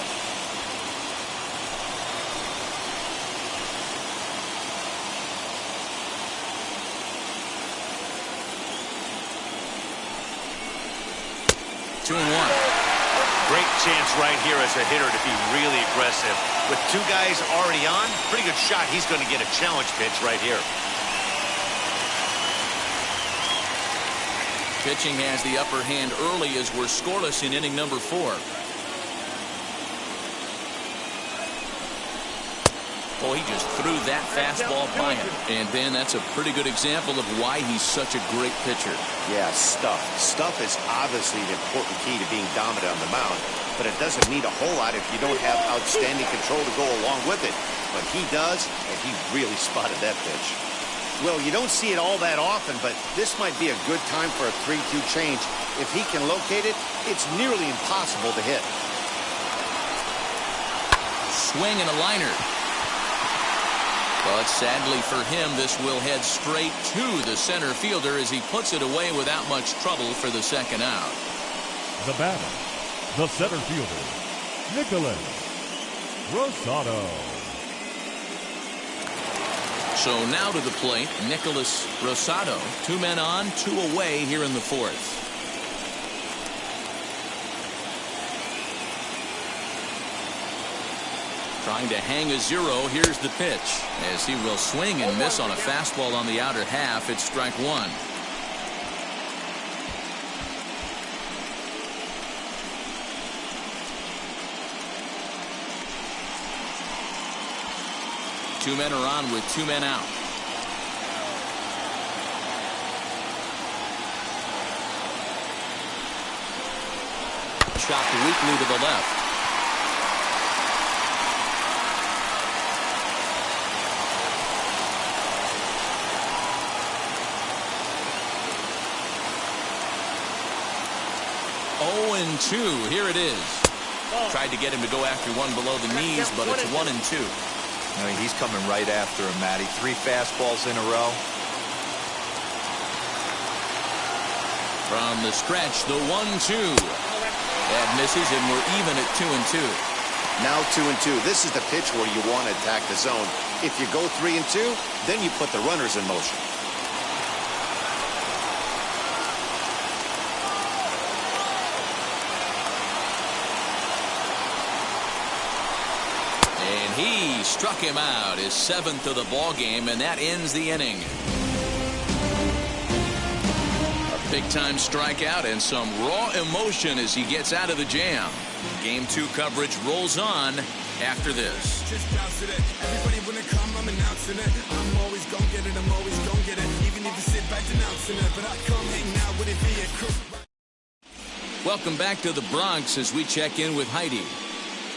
[SPEAKER 2] Two and one.
[SPEAKER 3] Great chance right here as a hitter to be really aggressive. With 2 guys already on, pretty good shot. He's going to get a challenge pitch right here.
[SPEAKER 2] Pitching has the upper hand early as we're scoreless in inning number 4. Oh, he just threw that fastball by him. And, Ben, that's a pretty good example of why he's such a great pitcher.
[SPEAKER 3] Yeah, stuff. Stuff is obviously an important key to being dominant on the mound, but it doesn't mean a whole lot if you don't have outstanding control to go along with it. But he does, and he really spotted that pitch. Well, you don't see it all that often, but this might be a good time for a 3-2 change. If he can locate it, it's nearly impossible to hit.
[SPEAKER 2] Swing and a liner. But sadly for him, this will head straight to the center fielder as he puts it away without much trouble for the second out.
[SPEAKER 4] The batter, the center fielder, Nicholas Rosado.
[SPEAKER 2] So now to the plate, Nicholas Rosado. 2 men on, 2 away here in the 4th. Trying to hang a 0. Here's the pitch. As he will swing and miss on a fastball on the outer half. It's strike 1. Two men are on with 2 men out. Chopped weakly to the left. Oh, and 2. Here it is. Tried to get him to go after one below the knees, but it's 1 and 2.
[SPEAKER 5] I mean, he's coming right after him, Matty. 3 fastballs in a row.
[SPEAKER 2] From the stretch, the 1-2. That misses, and we're even at 2-2.
[SPEAKER 3] Now 2-2. This is the pitch where you want to attack the zone. If you go 3-2, then you put the runners in motion.
[SPEAKER 2] And he struck him out, his 7th of the ball game, and that ends the inning. A big-time strikeout and some raw emotion as he gets out of the jam. Game 2 coverage rolls on after this.
[SPEAKER 8] Just bounce it. Everybody when it come, I'm announcing it. I'm always gonna get it, I'm always gonna get it. Even if you sit back denouncing it, but I come hang out with it, be a crew.
[SPEAKER 2] Welcome back to the Bronx as we check in with Heidi.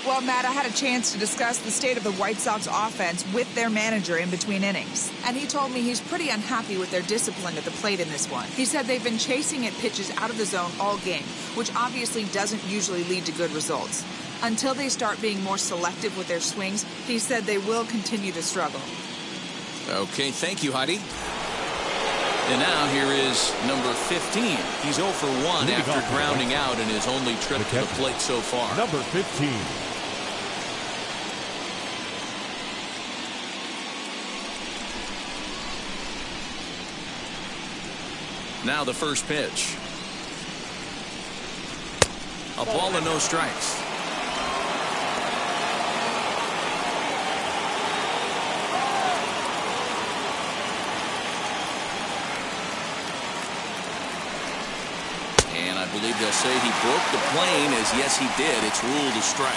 [SPEAKER 9] Well, Matt, I had a chance to discuss the state of the White Sox offense with their manager in between innings. And he told me he's pretty unhappy with their discipline at the plate in this one. He said they've been chasing at pitches out of the zone all game, which obviously doesn't usually lead to good results. Until they start being more selective with their swings, he said they will continue to struggle.
[SPEAKER 2] Okay, thank you, Heidi. And now here is number 15. He's 0 for 1 after grounding out in his only trip to the plate so far.
[SPEAKER 4] Number 15.
[SPEAKER 2] Now the first pitch. A ball and no strikes. And I believe they'll say he broke the plane, as yes he did. It's ruled a strike.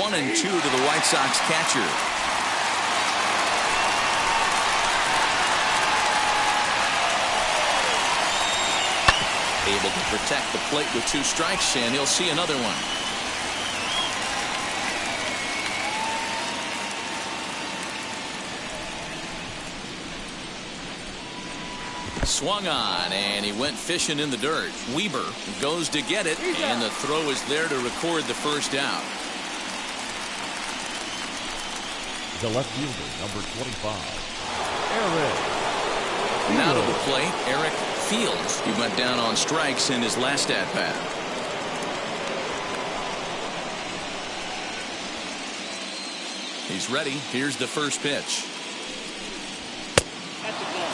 [SPEAKER 2] One and 2 to the White Sox catcher. Able to protect the plate with 2 strikes, and he'll see another one. Swung on, and he went fishing in the dirt. Weber goes to get it, and the throw is there to record the first out.
[SPEAKER 4] The left fielder, number 25, Eric.
[SPEAKER 2] Now to the plate, Eric Fields. He went down on strikes in his last at-bat. He's ready. Here's the first pitch.
[SPEAKER 6] That's a ball.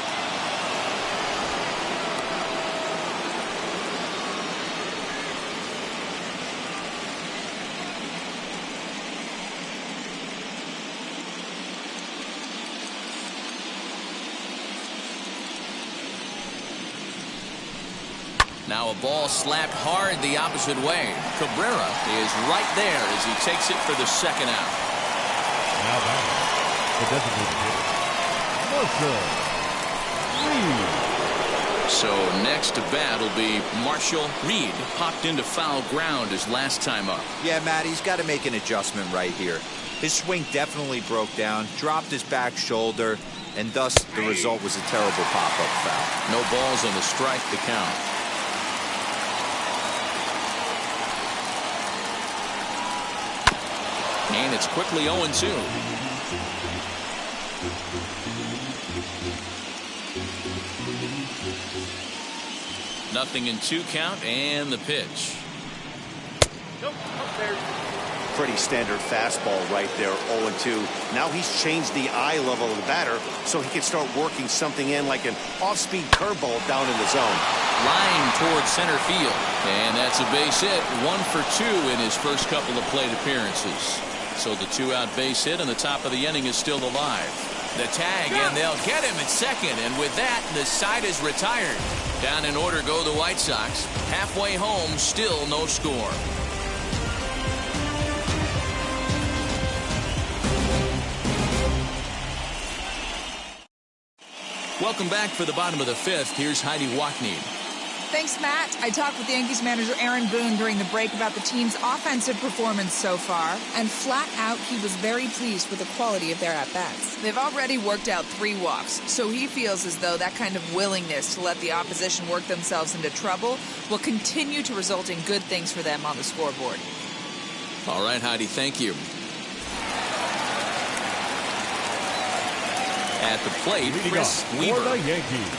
[SPEAKER 2] Now a ball slapped hard the opposite way. Cabrera is right there as he takes it for the second out.
[SPEAKER 4] Now back, the designated hitter, Marshall Reed.
[SPEAKER 2] So next to bat will be Marshall Reed. Popped into foul ground his last time up.
[SPEAKER 5] Yeah, Matt, he's got to make an adjustment right here. His swing definitely broke down, dropped his back shoulder, and thus the result was a terrible pop-up foul.
[SPEAKER 2] No balls and a strike to count. And it's quickly 0-2. Nothing in 2 count, and the pitch.
[SPEAKER 6] Nope, upstairs.
[SPEAKER 3] Pretty standard fastball right there, 0-2. Now he's changed the eye level of the batter so he can start working something in like an off-speed curveball down in the zone.
[SPEAKER 2] Line towards center field. And that's a base hit. 1 for 2 in his first couple of plate appearances. So the 2-out base hit, and the top of the inning is still alive. The tag, and they'll get him at second. And with that, the side is retired. Down in order go the White Sox. Halfway home, still no score. Welcome back for the bottom of the 5th. Here's Heidi Wachnied.
[SPEAKER 9] Thanks, Matt. I talked with Yankees manager Aaron Boone during the break about the team's offensive performance so far, and flat out, he was very pleased with the quality of their at-bats. They've already worked out 3 walks, so he feels as though that kind of willingness to let the opposition work themselves into trouble will continue to result in good things for them on the scoreboard.
[SPEAKER 2] All right, Heidi, thank you.
[SPEAKER 7] At the plate, Chris
[SPEAKER 4] For
[SPEAKER 7] Weaver.
[SPEAKER 4] the Yankees.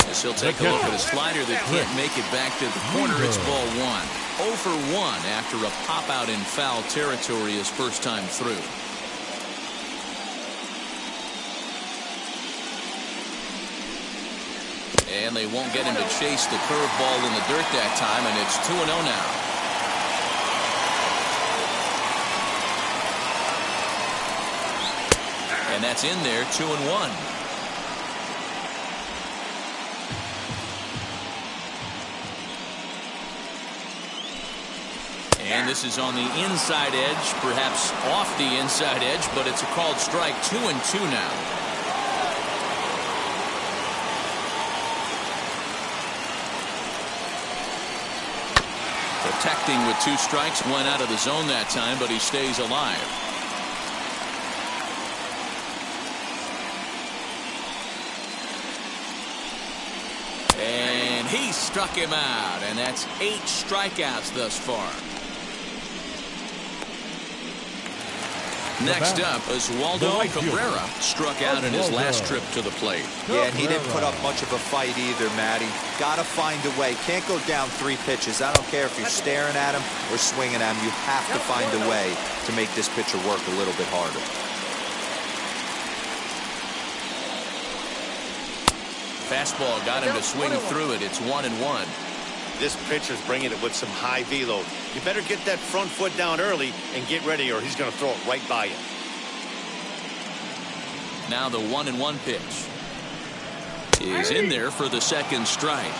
[SPEAKER 7] As he'll take a look at a slider that can't make it back to the corner. It's ball one. 0 for 1 after a pop out in foul territory his first time through. And they won't get him to chase the curveball in the dirt that time, and it's 2-0 now. And that's in there, 2-1. And this is on the inside edge, perhaps off the inside edge, but it's a called strike. 2-2 now. Protecting with 2 strikes, went out of the zone that time, but he stays alive. And he struck him out, and that's 8 strikeouts thus far. Next up, Oswaldo Cabrera struck out in his last trip to the plate.
[SPEAKER 5] Yeah, and he didn't put up much of a fight either, Matty. Gotta find a way. Can't go down 3 pitches. I don't care if you're staring at him or swinging at him. You have to find a way to make this pitcher work a little bit harder.
[SPEAKER 2] Fastball got him to swing through it. It's 1-1.
[SPEAKER 3] This pitcher's bringing it with some high velo. You better get that front foot down early and get ready, or he's going to throw it right by you.
[SPEAKER 2] Now the 1-1 pitch is in there for the second strike.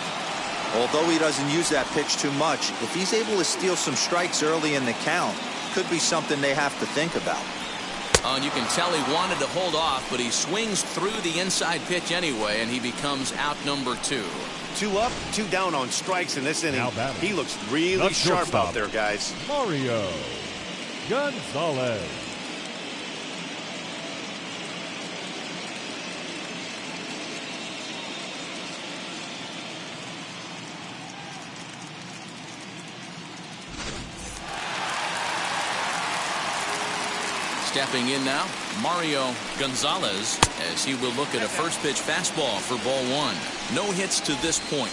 [SPEAKER 5] Although he doesn't use that pitch too much, if he's able to steal some strikes early in the count, could be something they have to think about.
[SPEAKER 2] And you can tell he wanted to hold off, but he swings through the inside pitch anyway, and he becomes out number 2.
[SPEAKER 3] 2 up, 2 down on strikes in this inning. He looks really sharp out there, guys.
[SPEAKER 4] Mario Gonzalez.
[SPEAKER 2] Stepping in now, Mario Gonzalez, as he will look at a first pitch fastball for ball 1. No hits to this point.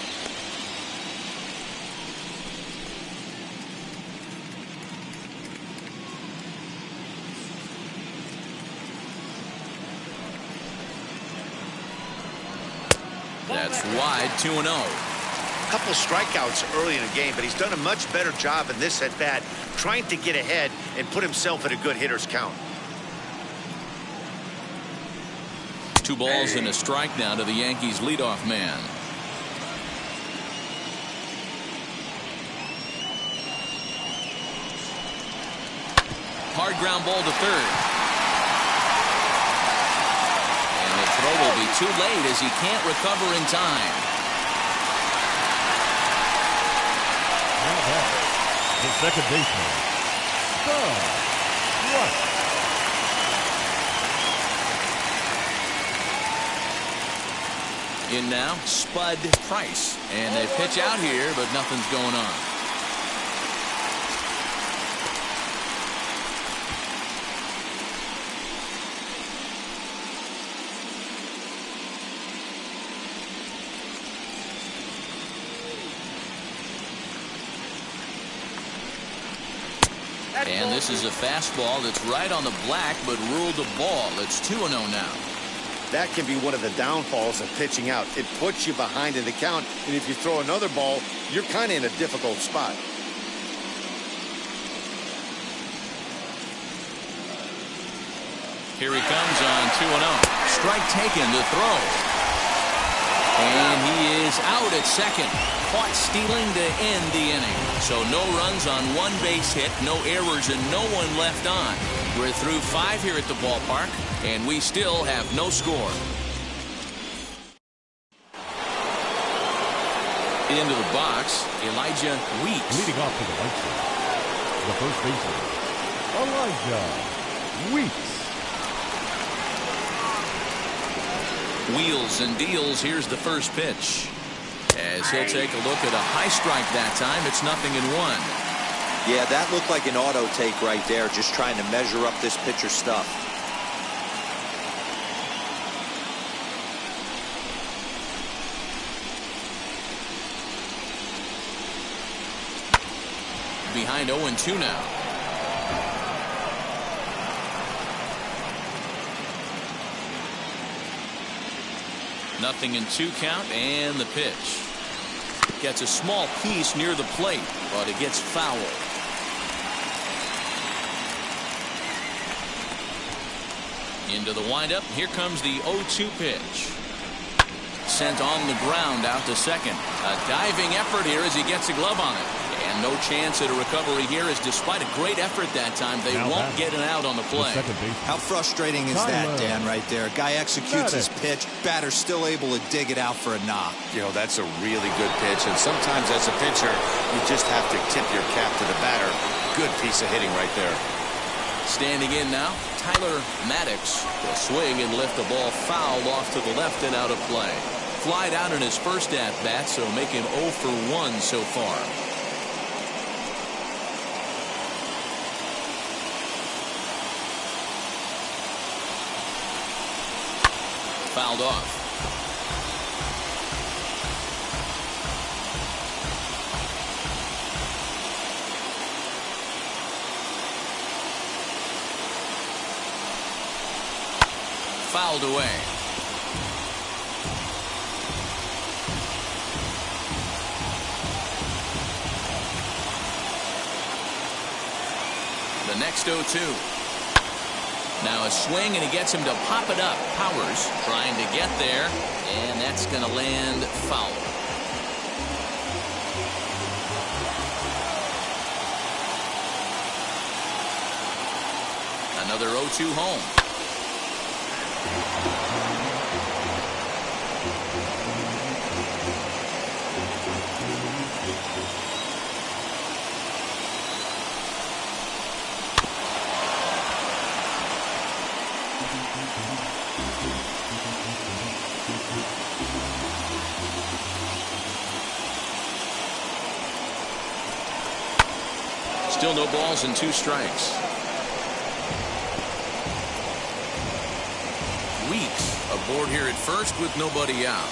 [SPEAKER 2] That's wide, 2-0.
[SPEAKER 3] A couple strikeouts early in the game, but he's done a much better job in this at bat, trying to get ahead and put himself at a good hitter's count.
[SPEAKER 2] 2 balls and a strike now to the Yankees leadoff man. Hard ground ball to third. And the throw will be too late as he can't recover in time.
[SPEAKER 4] Now back, the second baseman, Rush.
[SPEAKER 2] In now, Spud Price. And they pitch out here, but nothing's going on. And this is a fastball that's right on the black, but ruled a ball. It's 2-0 now.
[SPEAKER 3] That can be one of the downfalls of pitching out. It puts you behind in the count, and if you throw another ball, you're kind of in a difficult spot.
[SPEAKER 2] Here he comes on 2-0. Strike taken to throw. And he is out at second. Caught stealing to end the inning. So no runs on 1 base hit, no errors, and no one left on. We're through 5 here at the ballpark, and we still have no score. Into the box, Elijah Weeks.
[SPEAKER 4] Leading off to the right side, the first baseman, Elijah Weeks.
[SPEAKER 2] Wheels and deals. Here's the first pitch. As he'll take a look at a high strike that time, it's 0-1.
[SPEAKER 5] Yeah, that looked like an auto take right there, just trying to measure up this pitcher's stuff.
[SPEAKER 7] behind 0-2 now. Nothing in 2 count, and the pitch. Gets a small piece near the plate, but it gets fouled. Into the windup. Here comes the 0-2 pitch. Sent on the ground out to second. A diving effort here as he gets a glove on it. And no chance at a recovery here, as despite a great effort that time, they won't get an out on the play.
[SPEAKER 5] How frustrating is that, Dan, right there? Guy executes his pitch, batter's still able to dig it out for a knock.
[SPEAKER 3] You know, that's a really good pitch, and sometimes as a pitcher, you just have to tip your cap to the batter. Good piece of hitting right there.
[SPEAKER 7] Standing in now, Tyler Maddox will swing and lift the ball foul off to the left and out of play. Flied out in his first at-bat, so making 0 for 1 so far. Fouled off. Fouled away. The next 0-2. Now a swing, and he gets him to pop it up. Powers trying to get there, and that's going to land foul. Another 0-2 home. Still no balls and 2 strikes. Weeks aboard here at first with nobody out.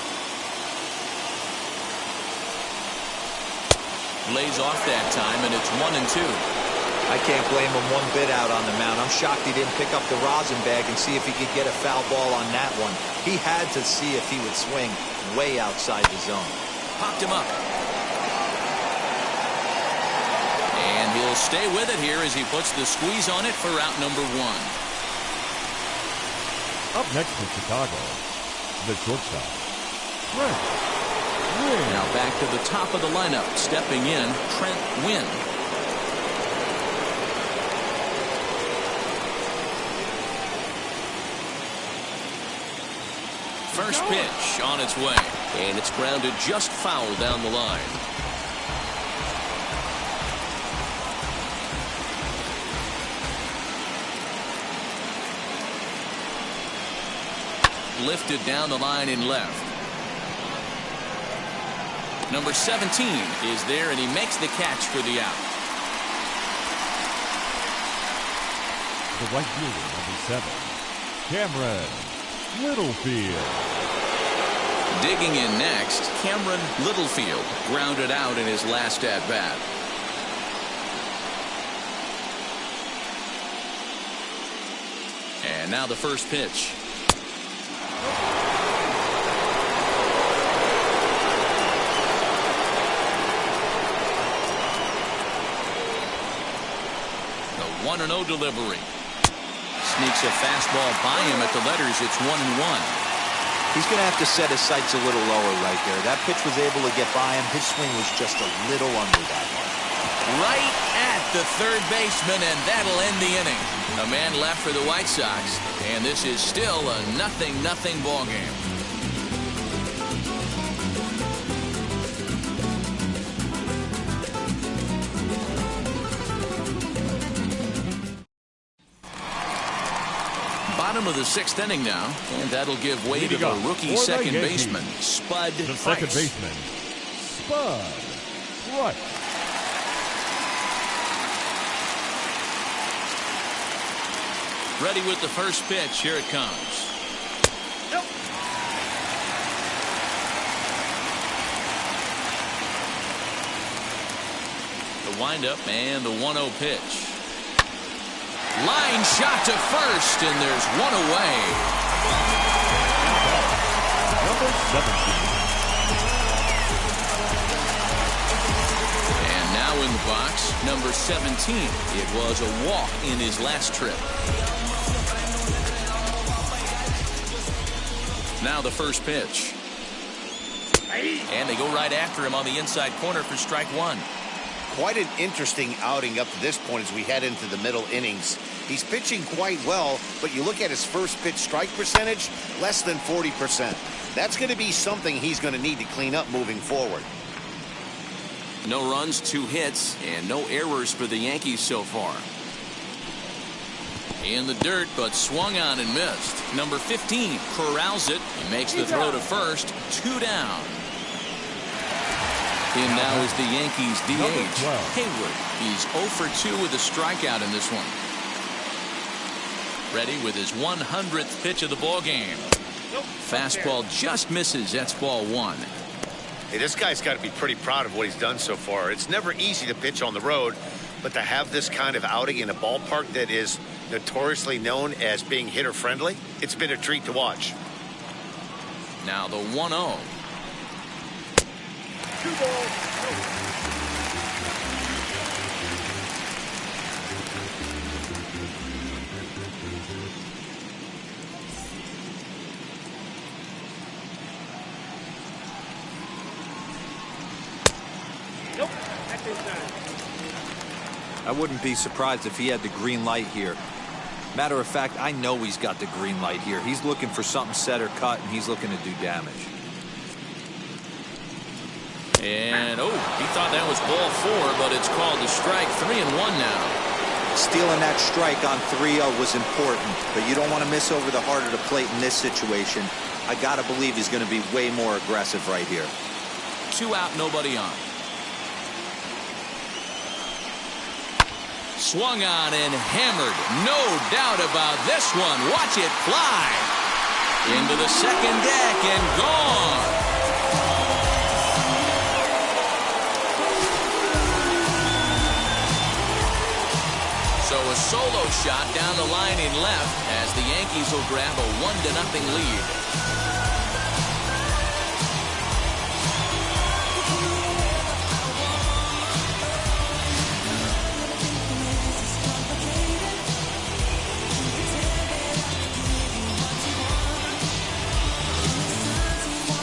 [SPEAKER 7] Lays off that time, and it's 1-2.
[SPEAKER 5] I can't blame him one bit out on the mound. I'm shocked he didn't pick up the rosin bag and see if he could get a foul ball on that one. He had to see if he would swing way outside the zone.
[SPEAKER 7] Popped him up. And he'll stay with it here as he puts the squeeze on it for out number 1.
[SPEAKER 4] Up next for Chicago, the shortstop, Trent.
[SPEAKER 7] Now back to the top of the lineup. Stepping in, Trent Wynn. First pitch on its way, and it's grounded just foul down the line. Lifted down the line in left. Number 17 is there, and he makes the catch for the out.
[SPEAKER 4] The right fielder, number 7, Cameron Littlefield.
[SPEAKER 7] Digging in next, Cameron Littlefield grounded out in his last at-bat. And now the first pitch. The 1-0 delivery. Sneaks a fastball by him at the letters. It's 1-1.
[SPEAKER 5] He's going to have to set his sights a little lower right there. That pitch was able to get by him. His swing was just a little under that one.
[SPEAKER 7] Right at the third baseman, and that'll end the inning. A man left for the White Sox, and this is still a 0-0 ball game. Bottom of the 6th inning now, and that'll give way to the rookie second baseman, Spud
[SPEAKER 4] The
[SPEAKER 7] Price.
[SPEAKER 4] second baseman, Spud Price.
[SPEAKER 7] Ready with the first pitch. Here it comes.
[SPEAKER 6] Nope.
[SPEAKER 7] The windup and the 1-0 pitch. Line shot to first, and there's one away.
[SPEAKER 4] Number 17.
[SPEAKER 7] And now in the box, number 17. It was a walk in his last trip. Now the first pitch. And they go right after him on the inside corner for strike one.
[SPEAKER 3] Quite an interesting outing up to this point as we head into the middle innings. He's pitching quite well, but you look at his first pitch strike percentage, less than 40%. That's going to be something he's going to need to clean up moving forward.
[SPEAKER 7] No runs, 2 hits, and no errors for the Yankees so far. In the dirt, but swung on and missed. Number 15 corrals it. He makes the throw to first. 2 down. In now is the Yankees DH, Hayward. He's 0 for 2 with a strikeout in this one. Ready with his 100th pitch of the ball game. Fastball just misses. That's ball 1.
[SPEAKER 3] Hey, this guy's got to be pretty proud of what he's done so far. It's never easy to pitch on the road, but to have this kind of outing in a ballpark that is notoriously known as being hitter friendly, it's been a treat to watch.
[SPEAKER 7] Now the 1-0.
[SPEAKER 6] 2 balls. Nope. That's inside.
[SPEAKER 5] I wouldn't be surprised if he had the green light here. Matter of fact, I know he's got the green light here. He's looking for something set or cut, and he's looking to do damage.
[SPEAKER 7] And, he thought that was ball 4, but it's called a strike. 3-1 now.
[SPEAKER 5] Stealing that strike on 3-0 was important, but you don't want to miss over the heart of the plate in this situation. I got to believe he's going to be way more aggressive right here.
[SPEAKER 7] 2 out, nobody on. Swung on and hammered. No doubt about this one. Watch it fly. Into the second deck and gone. So a solo shot down the line in left as the Yankees will grab a 1-0 lead.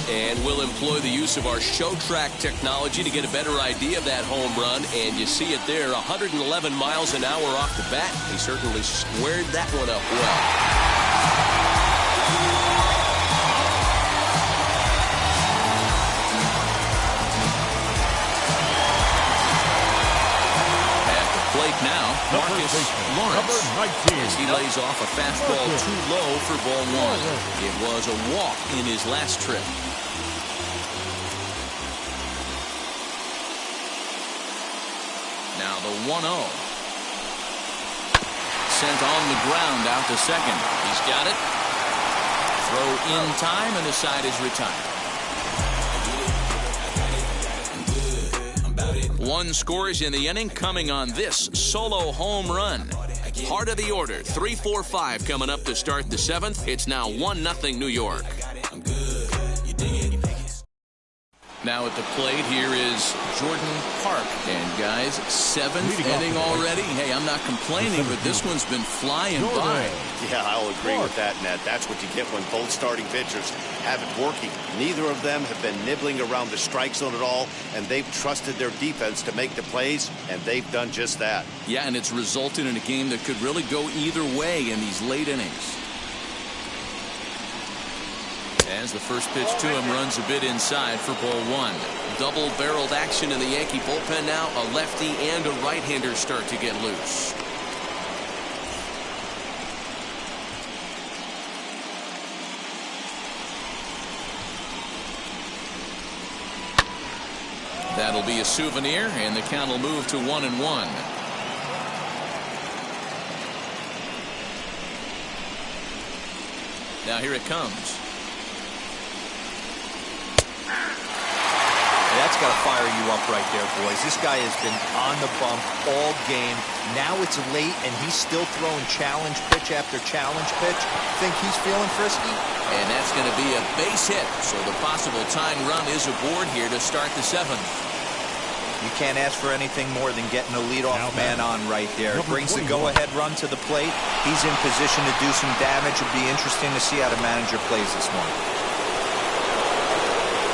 [SPEAKER 7] And we'll employ the use of our show track technology to get a better idea of that home run. And you see it there, 111 miles an hour off the bat. He certainly squared that one up well. At the plate now, Marcus Lawrence, as he lays off a fastball too low for ball 1. It was a walk in his last trip. Now the 1-0. Sent on the ground out to second. He's got it. Throw in time, and the side is retired. 1 scores in the inning coming on this solo home run. Heart of the order, 3-4-5 coming up to start the 7th. It's now 1-0 New York. Now at the plate, here is Jordan Park. And guys, 7th inning already. Hey, I'm not complaining, but this one's been flying by.
[SPEAKER 3] Yeah, I'll agree with that, Ned. That's what you get when both starting pitchers have it working. Neither of them have been nibbling around the strike zone at all, and they've trusted their defense to make the plays, and they've done just that.
[SPEAKER 7] Yeah, and it's resulted in a game that could really go either way in these late innings. As the first pitch to him runs a bit inside for ball 1. Double-barreled action in the Yankee bullpen now. A lefty and a right-hander start to get loose. That'll be a souvenir, and the count will move to 1-1. Now here it comes.
[SPEAKER 5] That's got to fire you up right there, boys. This guy has been on the bump all game. Now it's late, and he's still throwing challenge pitch after challenge pitch. Think he's feeling frisky?
[SPEAKER 2] And that's going to be a base hit. So the possible tying run is aboard here to start the 7th.
[SPEAKER 5] You can't ask for anything more than getting a leadoff man on right there. Brings the go-ahead run to the plate. He's in position to do some damage. It'll be interesting to see how the manager plays this one.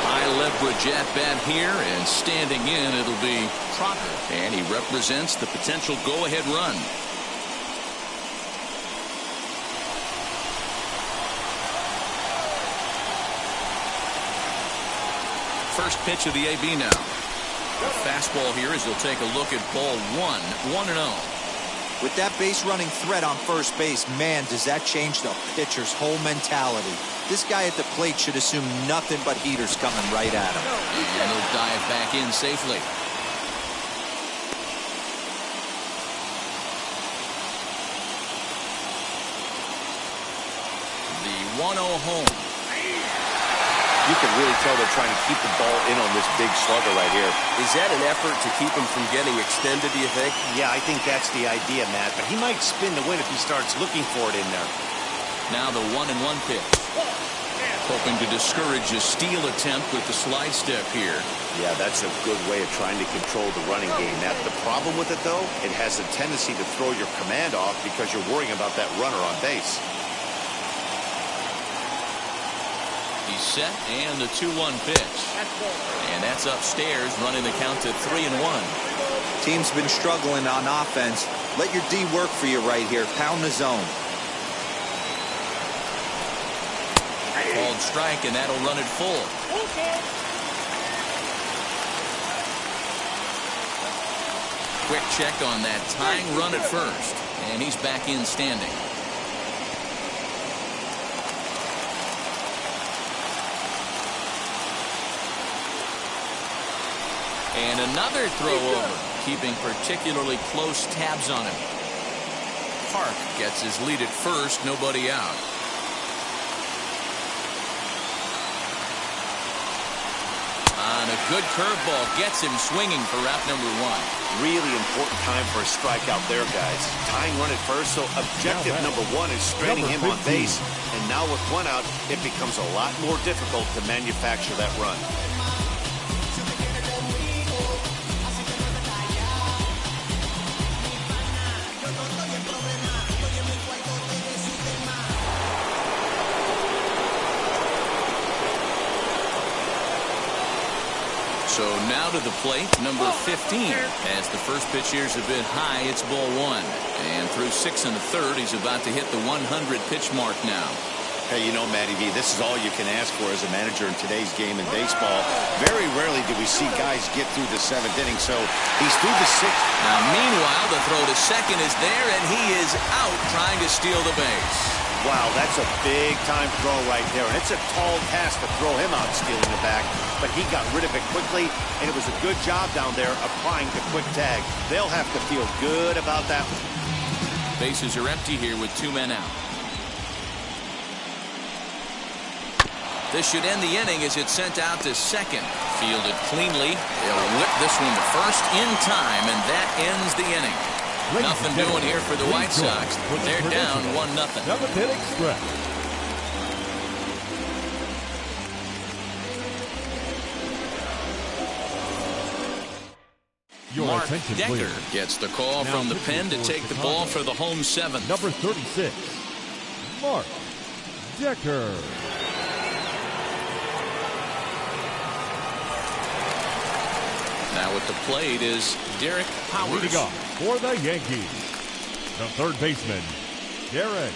[SPEAKER 2] High leverage at bat here, and standing in, it'll be Trotter. And he represents the potential go-ahead run. First pitch of the AB now. A fastball here as he'll take a look at ball 1-0.
[SPEAKER 5] With that base running threat on first base, man, does that change the pitcher's whole mentality. This guy at the plate should assume nothing but heaters coming right at him.
[SPEAKER 2] And he'll dive back in safely. The 1-0 home.
[SPEAKER 3] You can really tell they're trying to keep the ball in on this big slugger right here.
[SPEAKER 10] Is that an effort to keep him from getting extended, do you think?
[SPEAKER 3] Yeah, I think that's the idea, Matt. But he might spin the win if he starts looking for it in there.
[SPEAKER 2] Now the 1-1 pitch. Hoping to discourage a steal attempt with the slide step here.
[SPEAKER 3] Yeah, that's a good way of trying to control the running game. Matt, the problem with it, though, it has a tendency to throw your command off because you're worrying about that runner on base.
[SPEAKER 2] He's set, and the 2-1 pitch. And that's upstairs, running the count to 3-1.
[SPEAKER 5] Team's been struggling on offense. Let your D work for you right here. Pound the zone.
[SPEAKER 2] Called strike, and that'll run it full. Quick check on that tying run at first, and he's back in standing. And another throw over, keeping particularly close tabs on him. Park gets his lead at first, nobody out. On a good curveball, gets him swinging for route number 1.
[SPEAKER 3] Really important time for a strikeout there, guys. Tying run at first, so objective number 1 is straining him on base. And now with 1 out, it becomes a lot more difficult to manufacture that run.
[SPEAKER 2] So now to the plate, number 15. As the first pitch here is a bit high, it's ball 1. And through 6 1/3, he's about to hit the 100 pitch mark now.
[SPEAKER 3] Hey, you know, Matty V, this is all you can ask for as a manager in today's game in baseball. Very rarely do we see guys get through the 7th inning, so he's through the 6th.
[SPEAKER 2] Now, meanwhile, the throw to second is there, and he is out trying to steal the base.
[SPEAKER 3] Wow, that's a big-time throw right there, and it's a tall task to throw him out stealing the back, but he got rid of it quickly, and it was a good job down there applying the quick tag. They'll have to feel good about that.
[SPEAKER 2] Bases are empty here with 2 men out. This should end the inning as it's sent out to second. Fielded cleanly. They'll whip this one to first in time, and that ends the inning. Nothing doing here for the White Sox. They're down 1-0.
[SPEAKER 4] 7th inning stretch.
[SPEAKER 2] Mark Decker gets the call from the pen to take the ball for the home 7th.
[SPEAKER 4] Number 36, Mark Decker.
[SPEAKER 2] Now at the plate is Derek Powers.
[SPEAKER 4] Leading off for the Yankees, the third baseman, Derek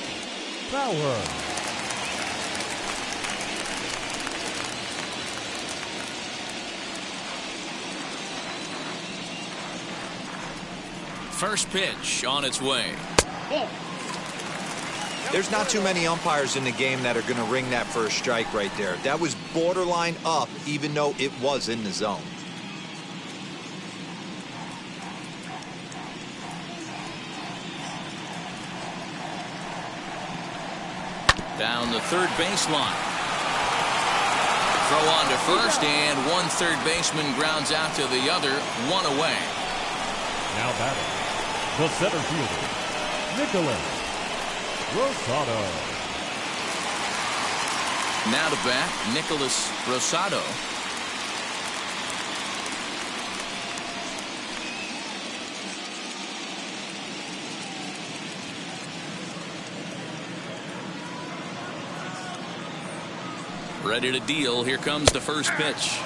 [SPEAKER 4] Powers.
[SPEAKER 2] First pitch on its way.
[SPEAKER 5] There's not too many umpires in the game that are going to ring that first strike right there. That was borderline up, even though it was in the zone.
[SPEAKER 2] Down the third baseline.
[SPEAKER 7] Throw on to first, and one third baseman grounds out to the other, one away.
[SPEAKER 4] Now batting, the center fielder, Nicholas Rosado.
[SPEAKER 7] Now to bat, Nicholas Rosado. Ready to deal. Here comes the first pitch.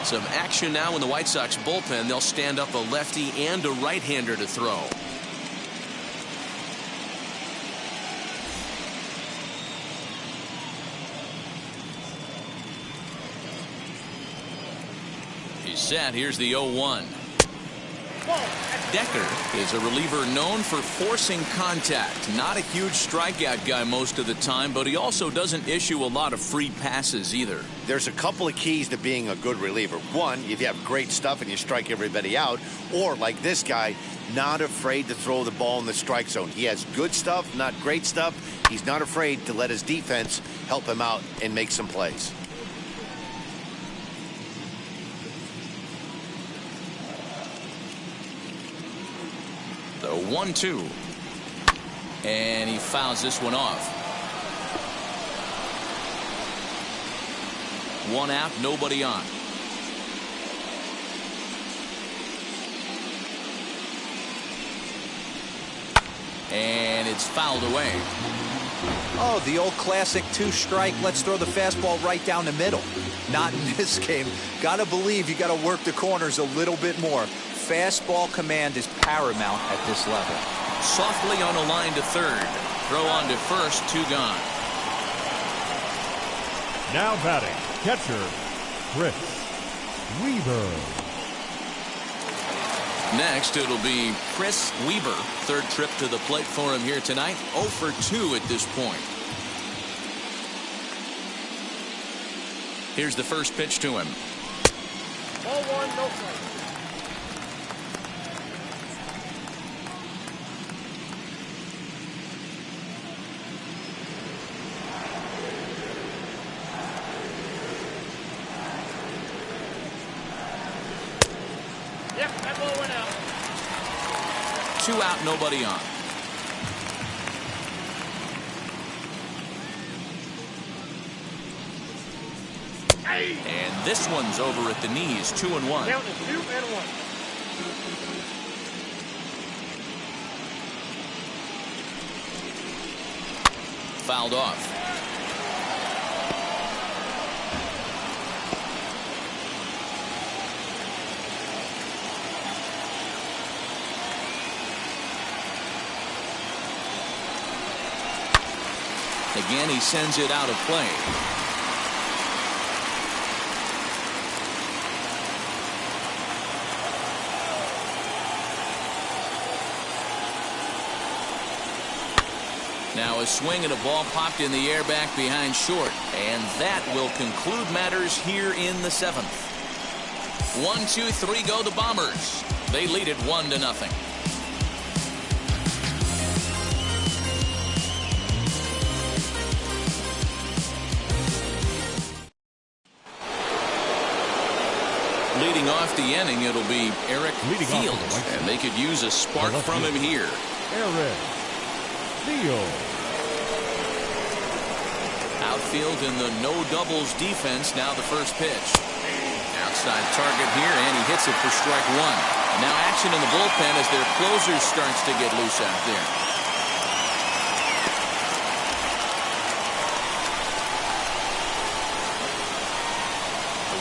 [SPEAKER 7] Some action now in the White Sox bullpen. They'll stand up a lefty and a right-hander to throw. He's set. Here's the 0-1. Decker is a reliever known for forcing contact. Not a huge strikeout guy most of the time, but he also doesn't issue a lot of free passes either.
[SPEAKER 3] There's a couple of keys to being a good reliever. One, if you have great stuff and you strike everybody out, or like this guy, not afraid to throw the ball in the strike zone. He has good stuff, not great stuff. He's not afraid to let his defense help him out and make some plays.
[SPEAKER 7] The 1-2. And he fouls this one off. One out, nobody on. And it's fouled away.
[SPEAKER 5] Oh, the old classic two-strike. Let's throw the fastball right down the middle. Not in this game. Gotta believe you gotta work the corners a little bit more. Fastball command is paramount at this level.
[SPEAKER 7] Softly on a line to third. Throw on to first, two gone.
[SPEAKER 4] Now batting, catcher, Chris Weaver.
[SPEAKER 7] Next, it'll be Chris Weaver. Third trip to the plate for him here tonight. 0 for 2 at this point. Here's the first pitch to him.
[SPEAKER 6] Ball one, no play. Yep, that ball went out.
[SPEAKER 7] 2 out, nobody on. And this one's over at the knees, 2-1.
[SPEAKER 6] Count is 2-1.
[SPEAKER 7] Fouled off. Again, he sends it out of play. Now a swing and a ball popped in the air back behind short. And that will conclude matters here in the 7th. 1-2-3 go the Bombers. They lead it 1-0. Leading off the inning, it'll be Eric Fields, and they could use a spark from him here.
[SPEAKER 4] Eric Fields.
[SPEAKER 7] Outfield in the no doubles defense. Now the first pitch. Outside target here, and he hits it for strike one. And now action in the bullpen as their closer starts to get loose out there.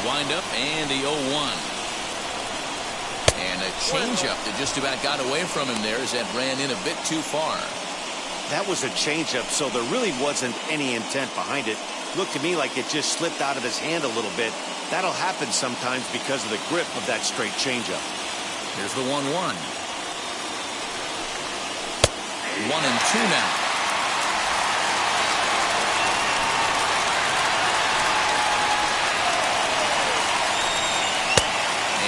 [SPEAKER 7] Windup and the 0-1. And a changeup that just about got away from him there as that ran in a bit too far.
[SPEAKER 3] That was a changeup, so there really wasn't any intent behind it. Looked to me like it just slipped out of his hand a little bit. That'll happen sometimes because of the grip of that straight changeup.
[SPEAKER 7] Here's the 1-1. 1-2 now.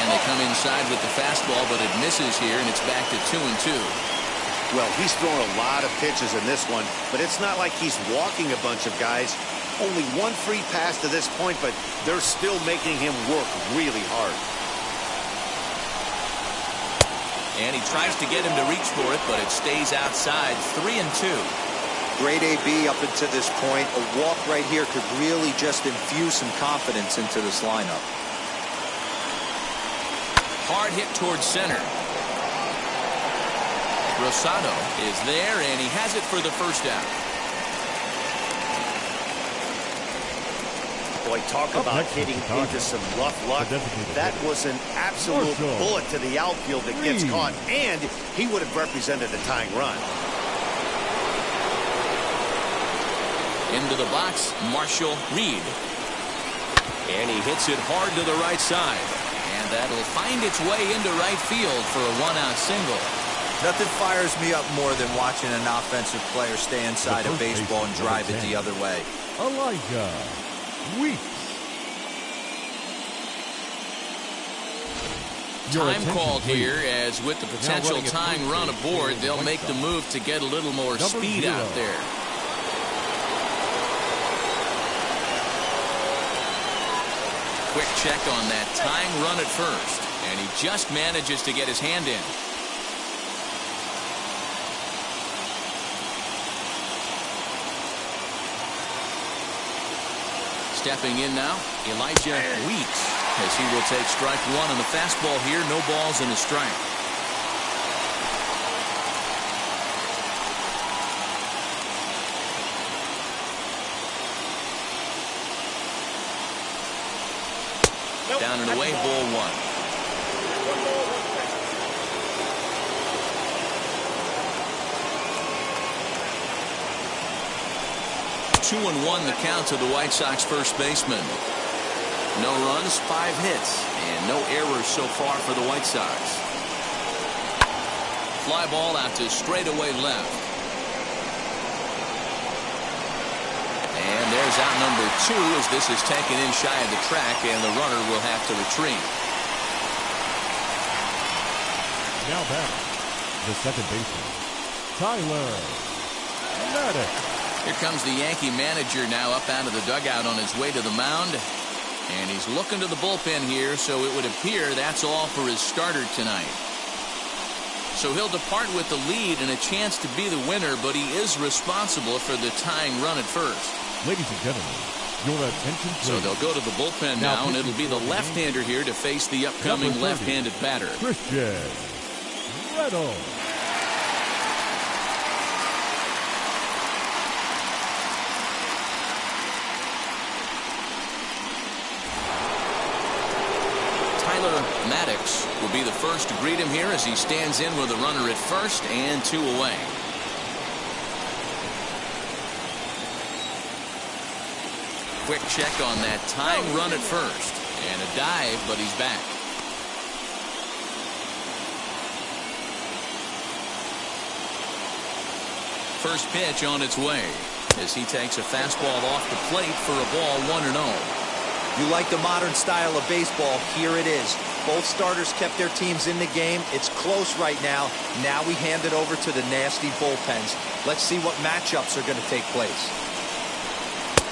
[SPEAKER 7] They come inside with the fastball, but it misses here, and it's back to 2-2.
[SPEAKER 3] Well, he's thrown a lot of pitches in this one, but it's not like he's walking a bunch of guys. Only one free pass to this point, but they're still making him work really hard.
[SPEAKER 2] And he tries to get him to reach for it, but it stays outside. 3-2.
[SPEAKER 5] Great AB up until this point. A walk right here could really just infuse some confidence into this lineup.
[SPEAKER 2] Hard hit towards center. Rosado is there, and he has it for the first out.
[SPEAKER 3] Boy, talk about hitting into some rough luck. That was an absolute bullet to the outfield that gets caught, and he would have represented a tying run.
[SPEAKER 2] Into the box, Marshall Reed. And he hits it hard to the right side. And that'll find its way into right field for a one-out single.
[SPEAKER 5] Nothing fires me up more than watching an offensive player stay inside of baseball and drive it the other way.
[SPEAKER 4] Elijah Weeks.
[SPEAKER 2] Time called here, as with the potential tying run aboard, they'll make the move to get a little more speed out there. Quick check on that tying run at first, and he just manages to get his hand in. Stepping in now, Elijah Weeks, as he will take strike one on the fastball here. No balls and a strike. Down and away, ball one. 2-1 the count to the White Sox first baseman. No runs, 5 hits, and no errors so far for the White Sox. Fly ball out to straightaway left. And there's out number 2 as this is taken in shy of the track, and the runner will have to retreat.
[SPEAKER 4] Now back, the second baseman, Tyler Maddox.
[SPEAKER 2] Here comes the Yankee manager now up out of the dugout on his way to the mound. And he's looking to the bullpen here, so it would appear that's all for his starter tonight. So he'll depart with the lead and a chance to be the winner, but he is responsible for the tying run at first.
[SPEAKER 4] Ladies and gentlemen, your attention please.
[SPEAKER 2] So they'll go to the bullpen now, and it'll be the left-hander here to face the upcoming left-handed batter.
[SPEAKER 4] Christian Reynolds.
[SPEAKER 2] Maddox will be the first to greet him here as he stands in with a runner at first and 2 away. Quick check on that tying run at first, and a dive, but he's back. First pitch on its way as he takes a fastball off the plate for a ball 1-0.
[SPEAKER 5] You like the modern style of baseball, here it is. Both starters kept their teams in the game. It's close right now. Now we hand it over to the nasty bullpens. Let's see what matchups are going to take place.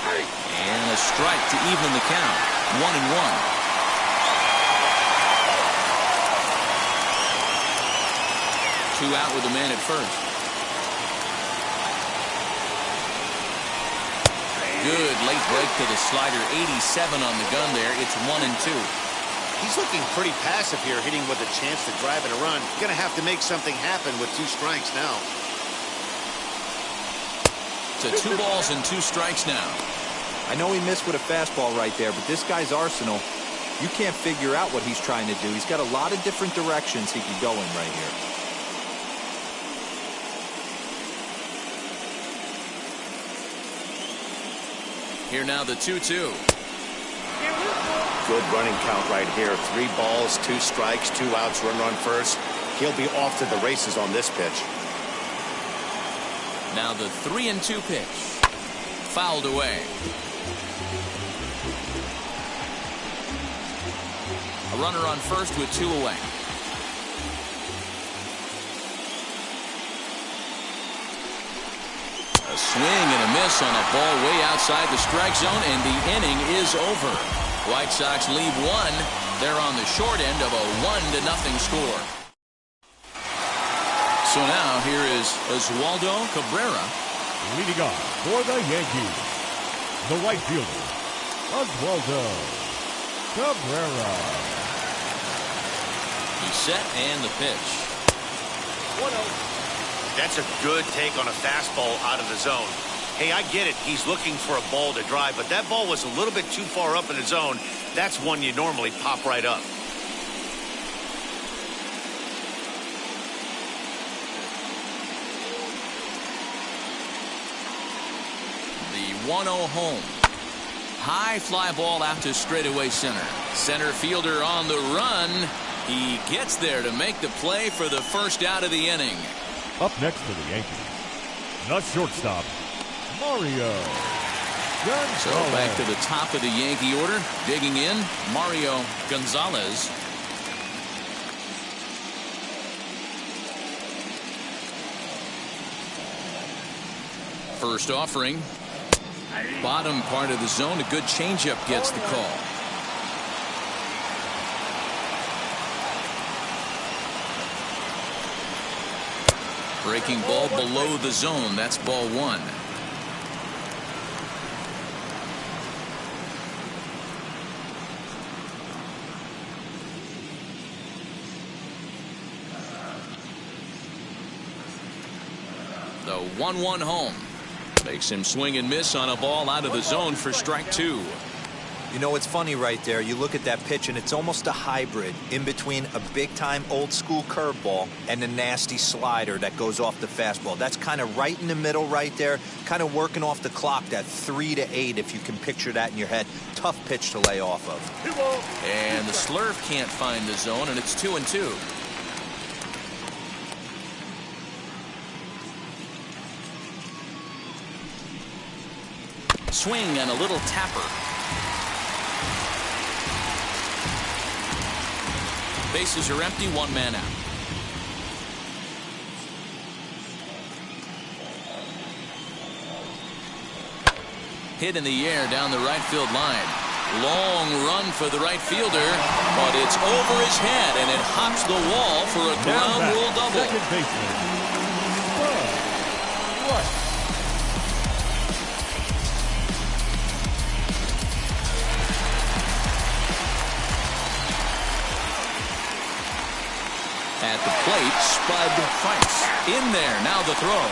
[SPEAKER 2] And a strike to even the count. 1-1. Two out with a man at first. Good late break to the slider. 87 on the gun there. It's 1-2.
[SPEAKER 3] He's looking pretty passive here, hitting with a chance to drive in a run. Going to have to make something happen with 2 strikes now.
[SPEAKER 2] To 2 balls and 2 strikes now.
[SPEAKER 5] I know he missed with a fastball right there, but this guy's arsenal, you can't figure out what he's trying to do. He's got a lot of different directions he can go in right here.
[SPEAKER 2] Here now the 2-2.
[SPEAKER 3] Good running count right here. 3 balls, 2 strikes, 2 outs, runner on first. He'll be off to the races on this pitch.
[SPEAKER 2] Now the 3-2 pitch. Fouled away. A runner on first with 2 away. A
[SPEAKER 7] swing and a miss on a ball way outside the strike zone, and the inning is over. White Sox leave one. They're on the short end of a 1-0 score. So now here is Oswaldo Cabrera.
[SPEAKER 4] Leading off for the Yankees, the right fielder, Oswaldo Cabrera.
[SPEAKER 7] He's set and the pitch.
[SPEAKER 6] 1-0.
[SPEAKER 3] That's a good take on a fastball out of the zone. Hey, I get it. He's looking for a ball to drive, but that ball was a little bit too far up in the zone. That's one you normally pop right up.
[SPEAKER 7] The 1-0 home. High fly ball out to straightaway center. Center fielder on the run. He gets there to make the play for the first out of the inning.
[SPEAKER 4] Up next for the Yankees, the shortstop, Mario Gonzalez.
[SPEAKER 7] So back to the top of the Yankee order. Digging in, Mario Gonzalez. First offering. Bottom part of the zone. A good changeup gets the call. Breaking ball below the zone. That's ball one. The 1-1 home. Makes him swing and miss on a ball out of the zone for strike two.
[SPEAKER 5] You know, it's funny right there. You look at that pitch, and it's almost a hybrid in between a big-time old-school curveball and a nasty slider that goes off the fastball. That's kind of right in the middle right there, kind of working off the clock, that 3 to 8, if you can picture that in your head. Tough pitch to lay off of.
[SPEAKER 7] And the slurve can't find the zone, and it's 2-2. Swing and a little tapper. Bases are empty, one man out. Hit in the air down the right field line. Long run for the right fielder, but it's over his head, and it hops the wall for a ground rule double.
[SPEAKER 4] Second baseman, Rush.
[SPEAKER 7] At the plate, Spud fights. In there, now the throw.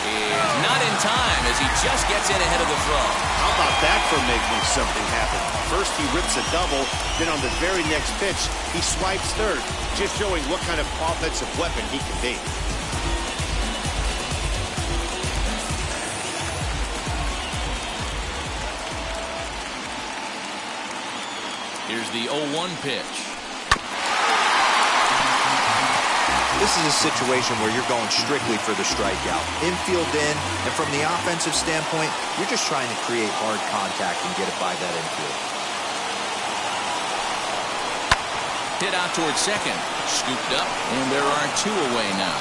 [SPEAKER 7] And not in time as he just gets in ahead of the throw.
[SPEAKER 3] How about that for making something happen? First he rips a double, then on the very next pitch, he swipes third, just showing what kind of offensive weapon he can be.
[SPEAKER 7] Here's the 0-1 pitch.
[SPEAKER 5] This is a situation where you're going strictly for the strikeout. Infield in, and from the offensive standpoint, you're just trying to create hard contact and get it by that infield.
[SPEAKER 7] Hit out towards second. Scooped up, and there are two away now.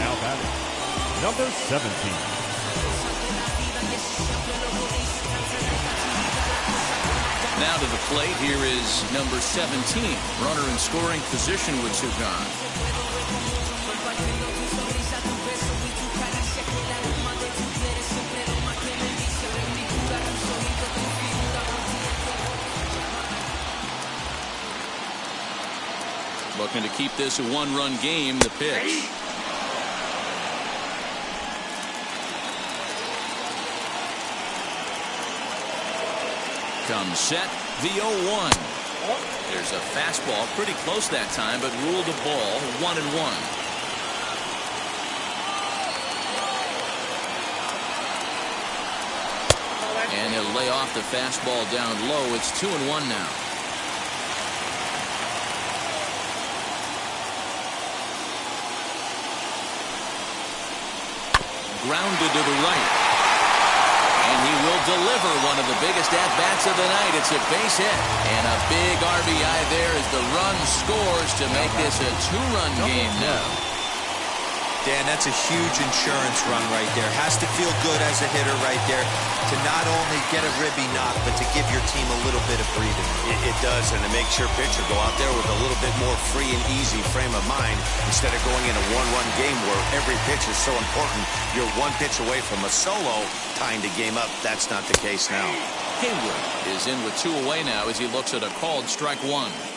[SPEAKER 4] Now batting, number 17.
[SPEAKER 7] Now to the plate, here is number 17. Runner in scoring position with two gone. Looking to keep this a one-run game, the pitch. Comes set, the 0-1. There's a fastball pretty close that time, but ruled a ball, 1-1. And he'll lay off the fastball down low. It's 2-1 now. Grounded to the right. And he will will deliver one of the biggest at-bats of the night. It's a base hit. And a big RBI there as the run scores to make this a two-run game now.
[SPEAKER 5] Dan, that's a huge insurance run right there. Has to feel good as a hitter right there to not only get a ribby knock, but to give your team a little bit of breathing.
[SPEAKER 3] It does, and it makes your pitcher go out there with a little bit more free and easy frame of mind instead of going in a one-run game where every pitch is so important. You're one pitch away from a solo, tying the game up. That's not the case now.
[SPEAKER 7] Haywood is in with 2 away now as he looks at a called strike 1.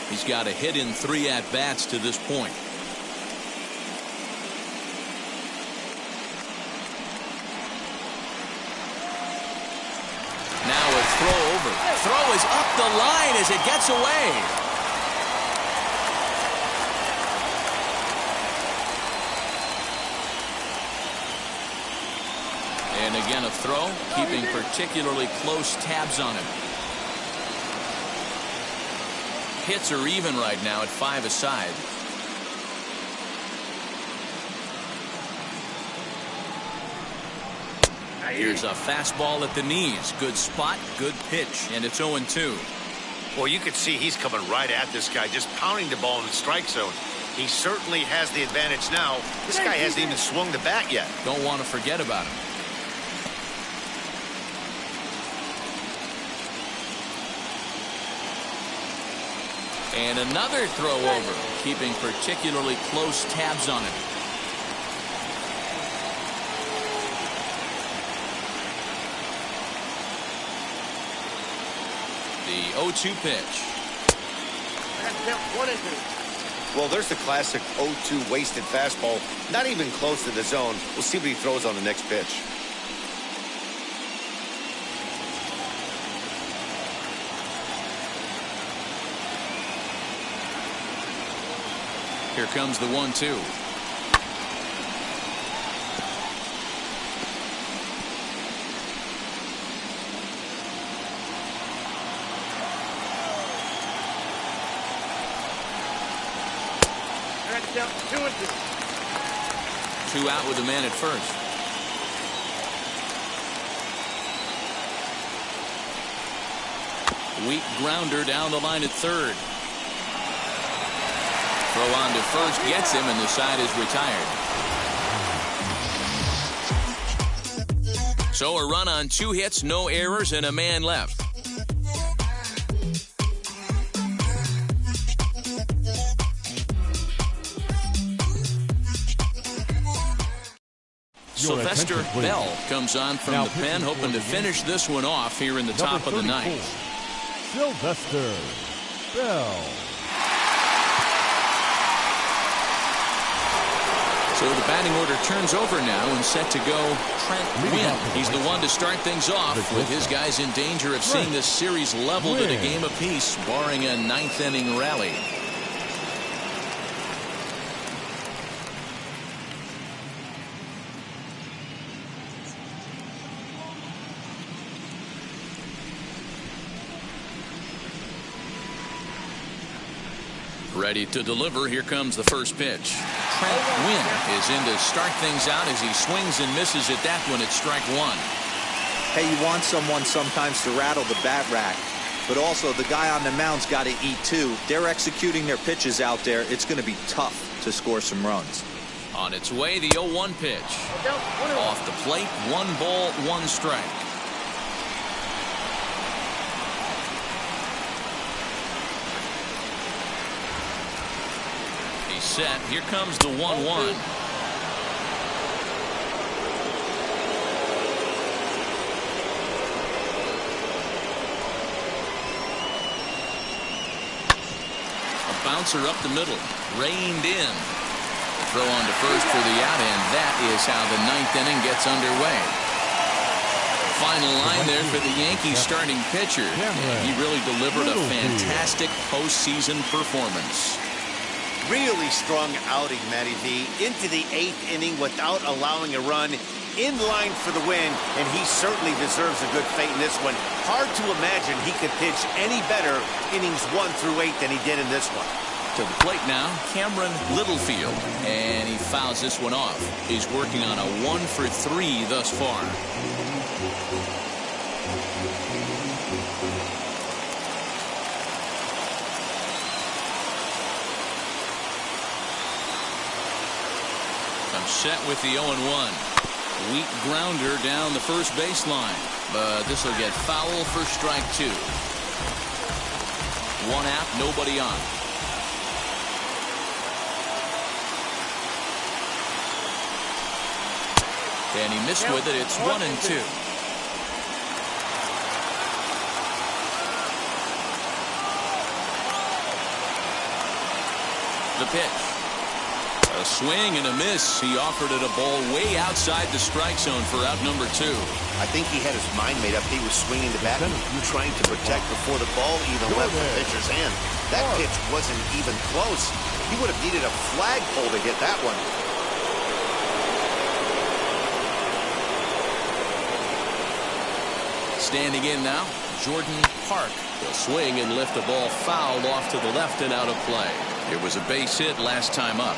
[SPEAKER 7] He's got a hit in 3 at-bats to this point. Now a throw over. Throw is up the line as it gets away. And again a throw, keeping particularly close tabs on him. Hits are even right now at 5 aside. Here's a fastball at the knees. Good spot, good pitch, and it's 0-2.
[SPEAKER 3] Well, you can see he's coming right at this guy, just pounding the ball in the strike zone. He certainly has the advantage now. This guy hasn't even swung the bat yet.
[SPEAKER 7] Don't want to forget about him. And another throw over, keeping particularly close tabs on him. The 0-2 pitch.
[SPEAKER 3] Well, there's the classic 0-2 wasted fastball. Not even close to the zone. We'll see what he throws on the next pitch.
[SPEAKER 7] Here comes the 1-2. Two out with a man at first. Weak grounder down the line at third. Throw on to first gets him, and the side is retired. So a run on 2 hits, no errors, and a man left. Sylvester Bell comes on from the pen, hoping to finish this one off here in the top of the 9th.
[SPEAKER 4] Sylvester Bell.
[SPEAKER 7] So the batting order turns over now and set to go Trent Wynn. He's the one to start things off with his guys in danger of seeing this series leveled at a game apiece, barring a 9th inning rally. Ready to deliver. Here comes the first pitch. Trent Wynn is in to start things out as he swings and misses at that one at strike 1.
[SPEAKER 5] Hey, you want someone sometimes to rattle the bat rack, but also the guy on the mound's got to eat too. They're executing their pitches out there. It's going to be tough to score some runs.
[SPEAKER 7] On its way, the 0-1 pitch. Off the plate, 1 ball, 1 strike. Set. Here comes the 1-1. A bouncer up the middle, reined in. Throw on to first for the out, and that is how the 9th inning gets underway. Final line there for the Yankees starting pitcher. He really delivered a fantastic postseason performance.
[SPEAKER 3] Really strong outing, Matty V. Into the 8th inning without allowing a run, in line for the win, and he certainly deserves a good fate in this one. Hard to imagine he could pitch any better innings 1 through 8 than he did in this one.
[SPEAKER 7] To the plate now, Cameron Littlefield, and he fouls this one off. He's working on a 1 for 3 thus far. I'm set with the 0-1. Weak grounder down the first baseline, but this will get foul for strike 2. One out, nobody on. And he missed with it. It's 1-2. The pitch. A swing and a miss. He offered it a ball way outside the strike zone for out number 2.
[SPEAKER 3] I think he had his mind made up. He was swinging the bat, trying to protect before the ball even left the pitcher's hand. That pitch wasn't even close. He would have needed a flagpole to hit that one.
[SPEAKER 7] Standing in now, Jordan Park. He'll swing and lift the ball foul off to the left and out of play. It was a base hit last time up.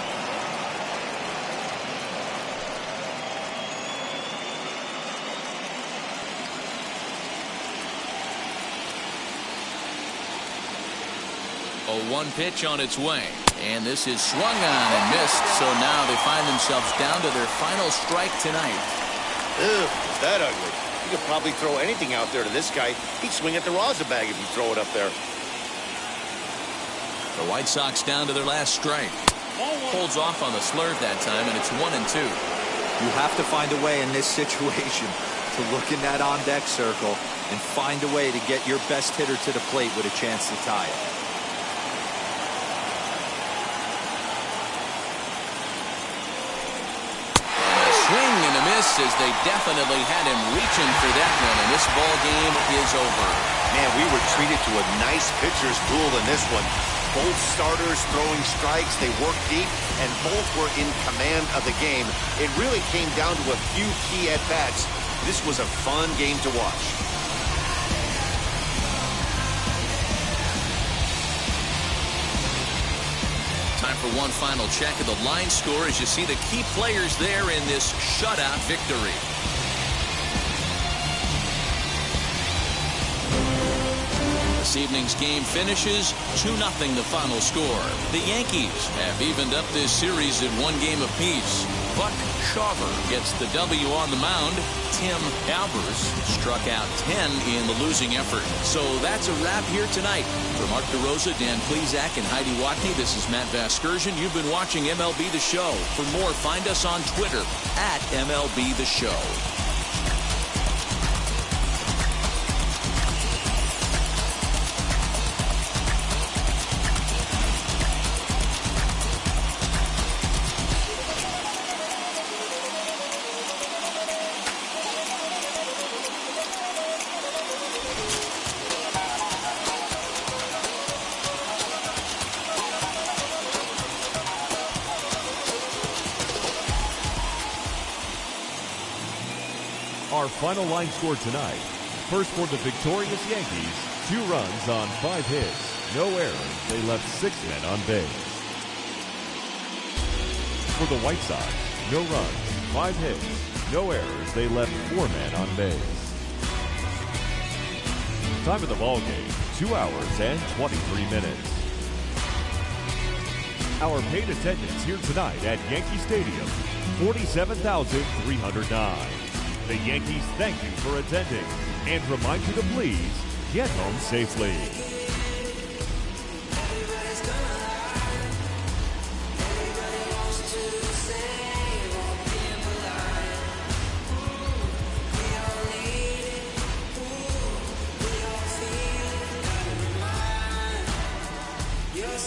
[SPEAKER 7] A 1 pitch on its way. And this is swung on and missed. So now they find themselves down to their final strike tonight.
[SPEAKER 3] Ew, is that ugly? You could probably throw anything out there to this guy. He'd swing at the rosin bag if you throw it up there.
[SPEAKER 7] The White Sox down to their last strike. Holds off on the slurve that time, and it's 1-2.
[SPEAKER 5] You have to find a way in this situation to look in that on-deck circle and find a way to get your best hitter to the plate with a chance to tie it.
[SPEAKER 7] As they definitely had him reaching for that one, and this ball game is over.
[SPEAKER 3] Man, we were treated to a nice pitcher's duel in this one. Both starters throwing strikes, they worked deep, and both were in command of the game. It really came down to a few key at-bats. This was a fun game to watch.
[SPEAKER 7] Time for one final check of the line score as you see the key players there in this shutout victory. This evening's game finishes 2-0 the final score. The Yankees have evened up this series at 1 game apiece. Buck Shawver gets the W on the mound. Tim Albers struck out 10 in the losing effort. So that's a wrap here tonight. For Mark DeRosa, Dan Plesac, and Heidi Watney, this is Matt Vasgersian. You've been watching MLB The Show. For more, find us on Twitter at MLB The Show.
[SPEAKER 4] Our final line score tonight. First for the victorious Yankees, 2 runs on 5 hits. No errors. They left 6 men on base. For the White Sox, no runs, 5 hits. No errors. They left 4 men on base. Time of the ball game, 2 hours and 23 minutes. Our paid attendance here tonight at Yankee Stadium, 47,309. The Yankees thank you for attending and remind you to please get home safely.
[SPEAKER 8] You're